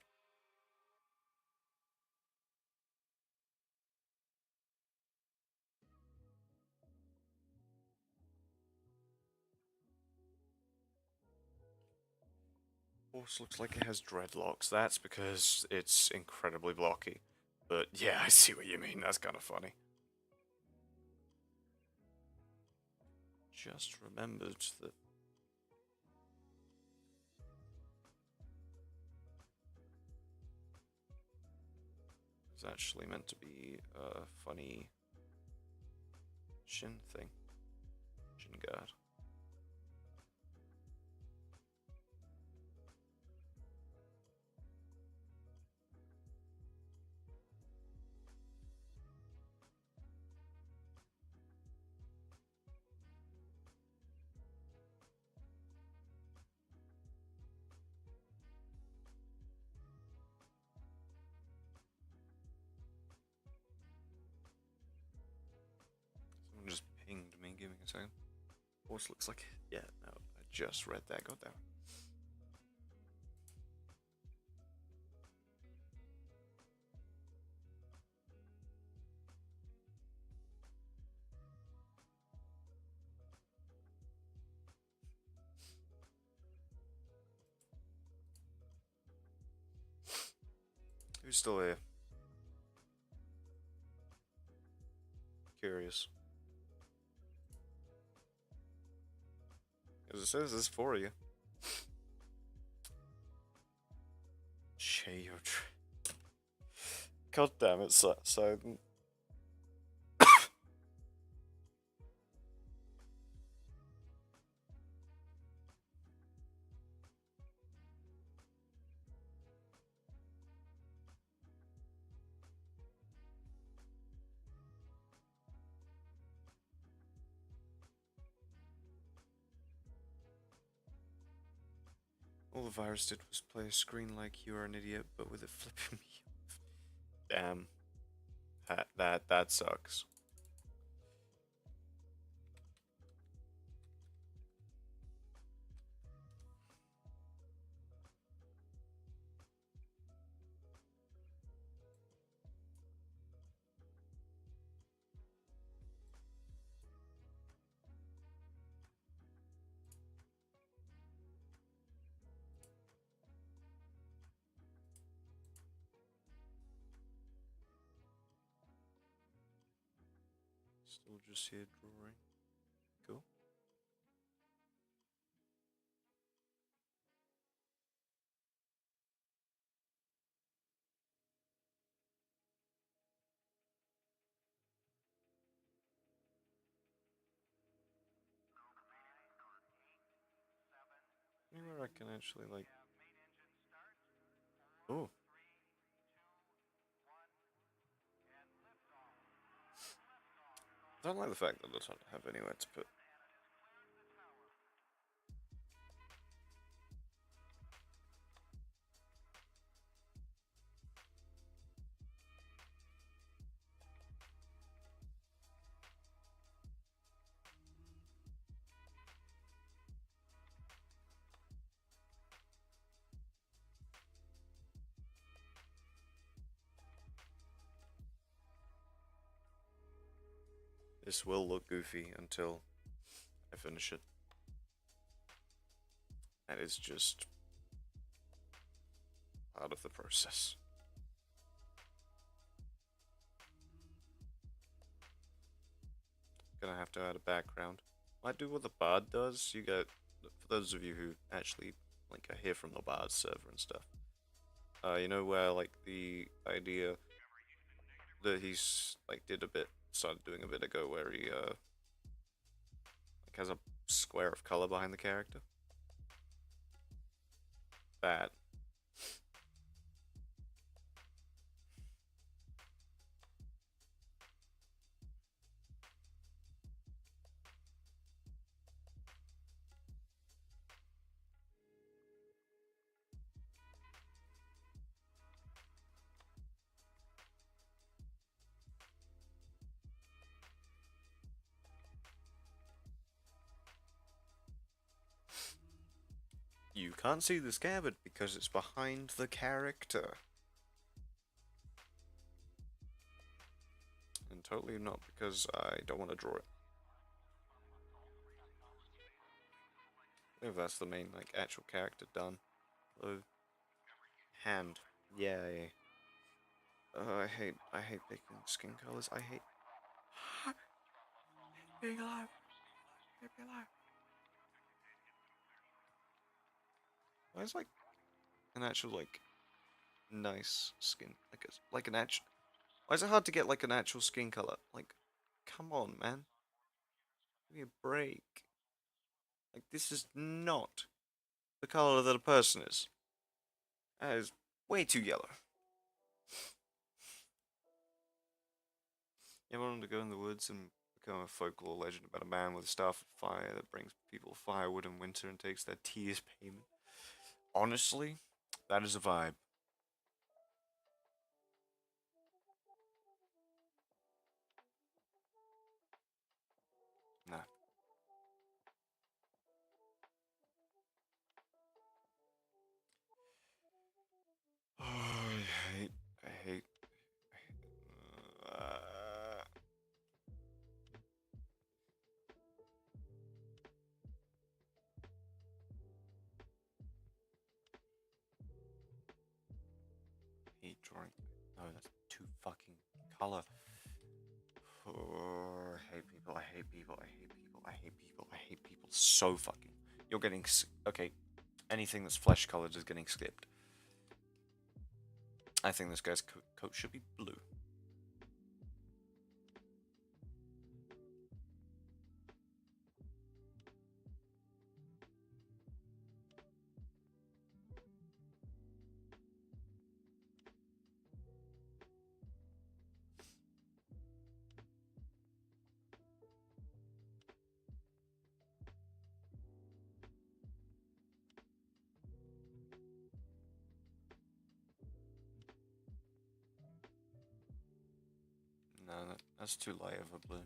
Horse looks like it has dreadlocks. That's because it's incredibly blocky. But yeah, I see what you mean. That's kind of funny. Just remembered that It's actually meant to be a funny shin thing. Shin guard. Someone just pinged me. Give me a second. Voice looks like. Yeah, no, I just read that. God damn it. Who's still here? Curious. As it says, this is for you. Share your God damn it, so all the virus did was play a screen like you are an idiot, but with it flipping me off. Damn. That sucks. Still just here drawing. Cool. Maybe I can actually like. Oh. I don't like the fact that I don't have anywhere to put. This will look goofy until I finish it. That is just part of the process. Gonna have to add a background. Might do what the Bard does. You get, for those of you who actually like are here from the Bard server and stuff. You know where like the idea that he's like started doing a bit ago, where he like has a square of color behind the character. That. You can't see the scabbard because it's behind the character. And totally not because I don't want to draw it. If that's the main, like, actual character done. Oh. Hand. Yay. I hate picking skin colors. I hate being alive. Being alive. Why is like an actual like nice skin, like an actual Why is it hard to get like an actual skin color? Like, come on, man. Give me a break. Like, this is not the color that a person is. That is way too yellow. You ever wanted to go in the woods and become a folklore legend about a man with a staff of fire that brings people firewood in winter and takes their tea as payment? Honestly, that is a vibe. Nah. Oh, I hate. Uh, hate drawing. No, that's too fucking color. Oh, I hate people. I hate people. I hate people. I hate people. I hate people so fucking. You're getting okay. Anything that's flesh colored is getting skipped. I think this guy's coat should be blue. No, that's too light of a blue.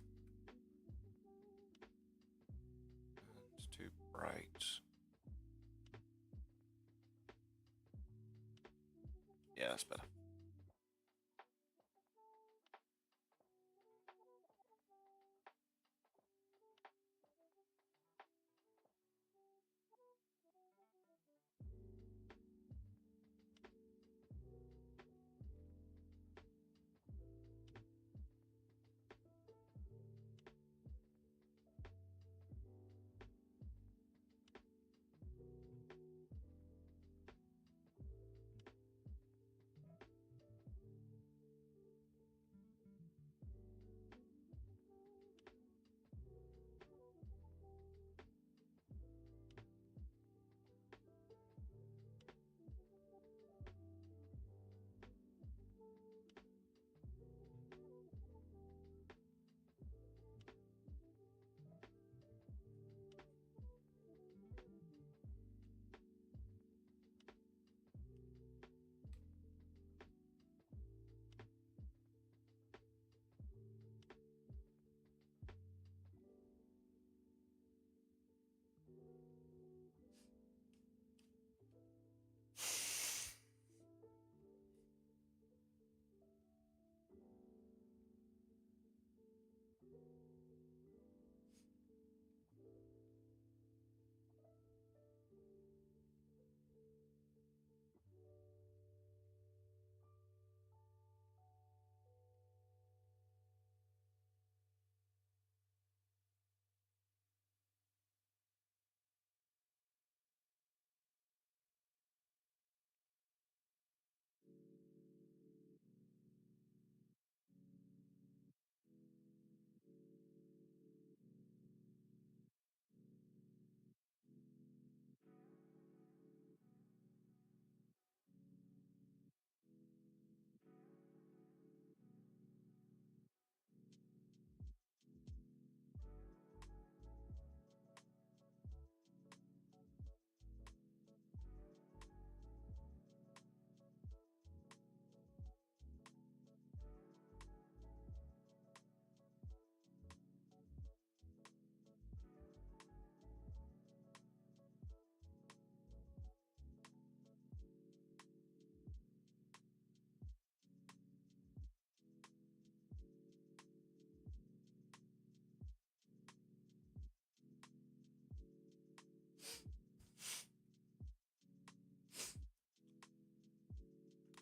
It's too bright. Yeah, that's better.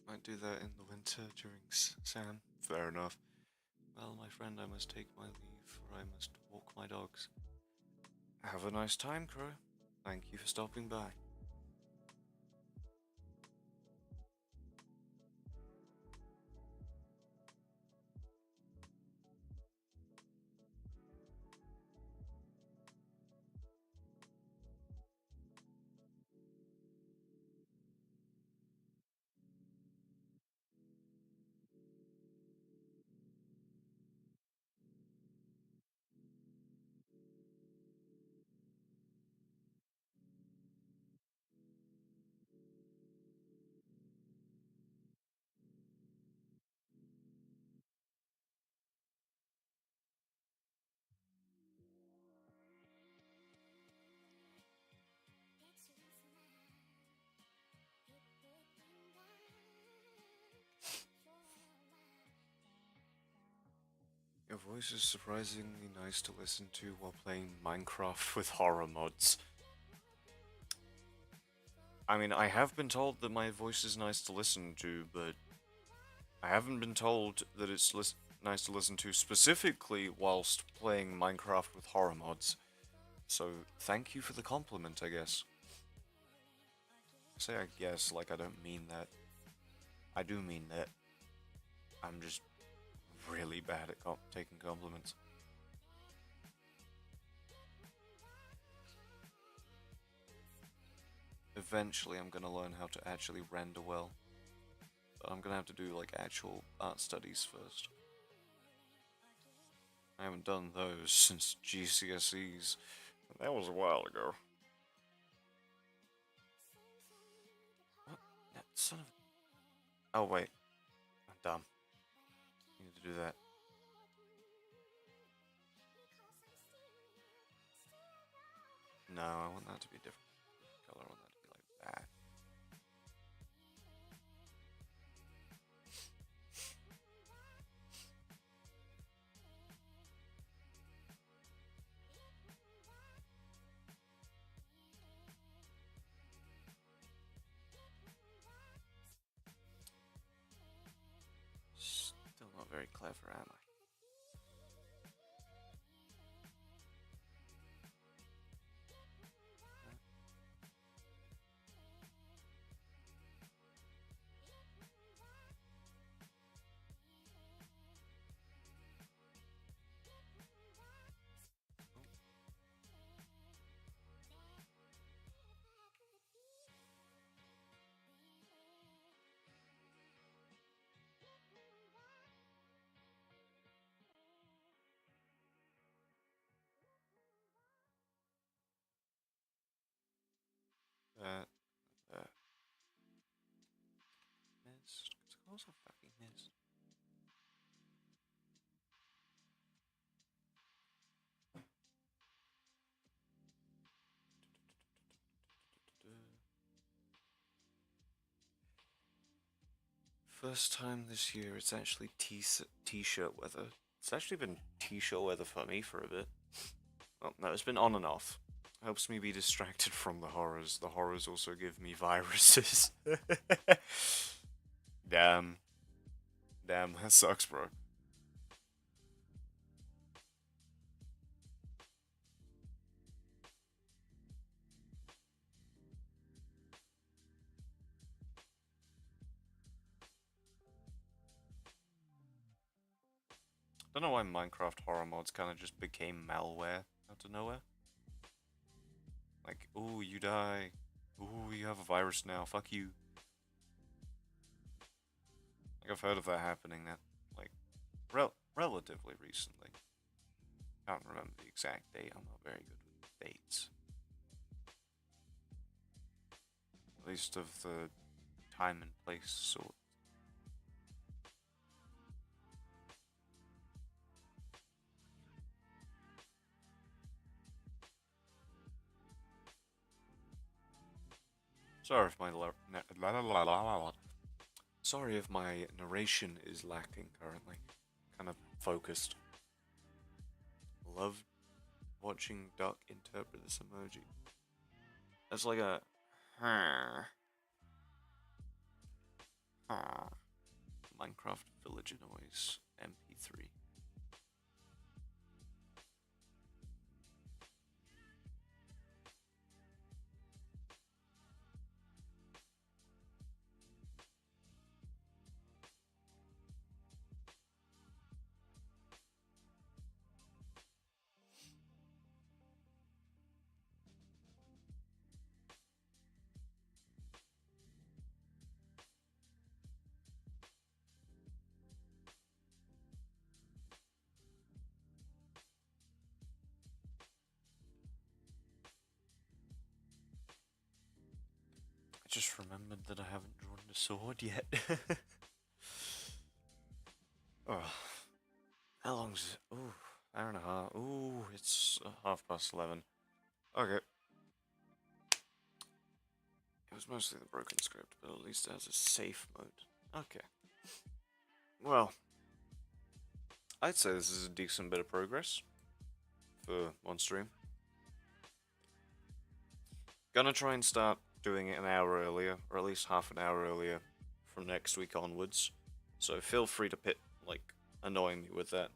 Might do that in the winter during Sam. Fair enough. Well, my friend, I must take my leave, for I must walk my dogs. Have a nice time, Crow. Thank you for stopping by.
voice is surprisingly nice to listen to while playing Minecraft with horror mods. I mean, I have been told that my voice is nice to listen to, but I haven't been told that it's nice to listen to specifically whilst playing Minecraft with horror mods. So, thank you for the compliment, I guess. I say I guess like I don't mean that. I do mean that. I'm just really bad at taking compliments. Eventually, I'm gonna learn how to actually render well. But I'm gonna have to do like actual art studies first. I haven't done those since GCSEs. That was a while ago. What? That son of. Oh wait, I'm dumb. I need to do that. No, I want that to be a different color. I want that to be like that. Still not very clever, am I? That, that. Missed. Of course I fucking missed. First time this year, it's actually t-shirt weather. It's actually been t-shirt weather for me for a bit. Well, no, it's been on and off. Helps me be distracted from the horrors. The horrors also give me viruses. Damn. Damn, that sucks, bro. Don't know why Minecraft horror mods kind of just became malware out of nowhere. Like, ooh, you die. Ooh, you have a virus now. Fuck you. Like, I've heard of that happening that, like, relatively recently. Can't remember the exact date. I'm not very good with dates. At least of the time and place sort. Sorry if my sorry if my narration is lacking currently. Kind of focused. Love watching Duck interpret this emoji. It's like a Minecraft villager noise MP3. I just remembered that I haven't drawn the sword yet. Oh, how long's it? Ooh, hour and a half. Ooh, it's 11:30. Okay. It was mostly the broken script, but at least it has a safe mode. Okay. Well, I'd say this is a decent bit of progress for one stream. Gonna try and start doing it an hour earlier, or at least half an hour earlier from next week onwards. So feel free to annoy me with that.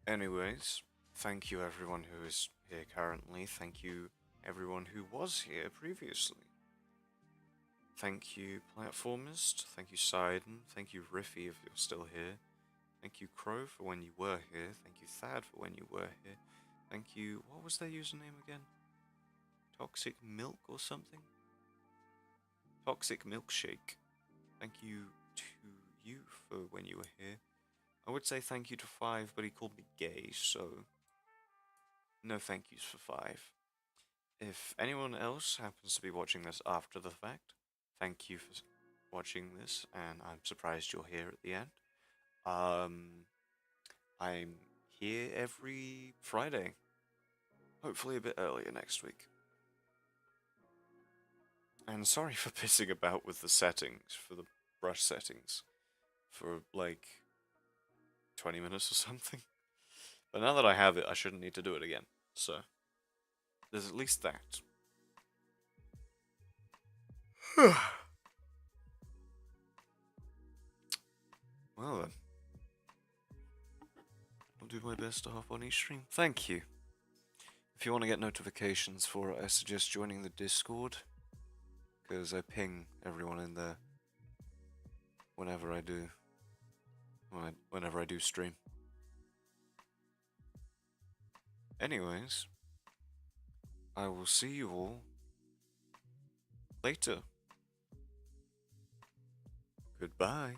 Anyways, thank you everyone who is here currently. Thank you everyone who was here previously. Thank you Platformist. Thank you Sidon. Thank you Riffy if you're still here. Thank you Crow for when you were here. Thank you Thad for when you were here. Thank you, what was their username again? Toxic Milk or something? Toxic Milkshake. Thank you to you for when you were here. I would say thank you to 5, but he called me gay, so no thank yous for 5. If anyone else happens to be watching this after the fact, thank you for watching this, and I'm surprised you're here at the end. I'm here every Friday. Hopefully a bit earlier next week. And sorry for pissing about with the settings, for the brush settings, for like 20 minutes or something. But now that I have it, I shouldn't need to do it again. So, there's at least that. Well then. I'll do my best to hop on each stream. Thank you. If you want to get notifications for it, I suggest joining the Discord, because I ping everyone in there whenever I do stream. Anyways, I will see you all later. Goodbye.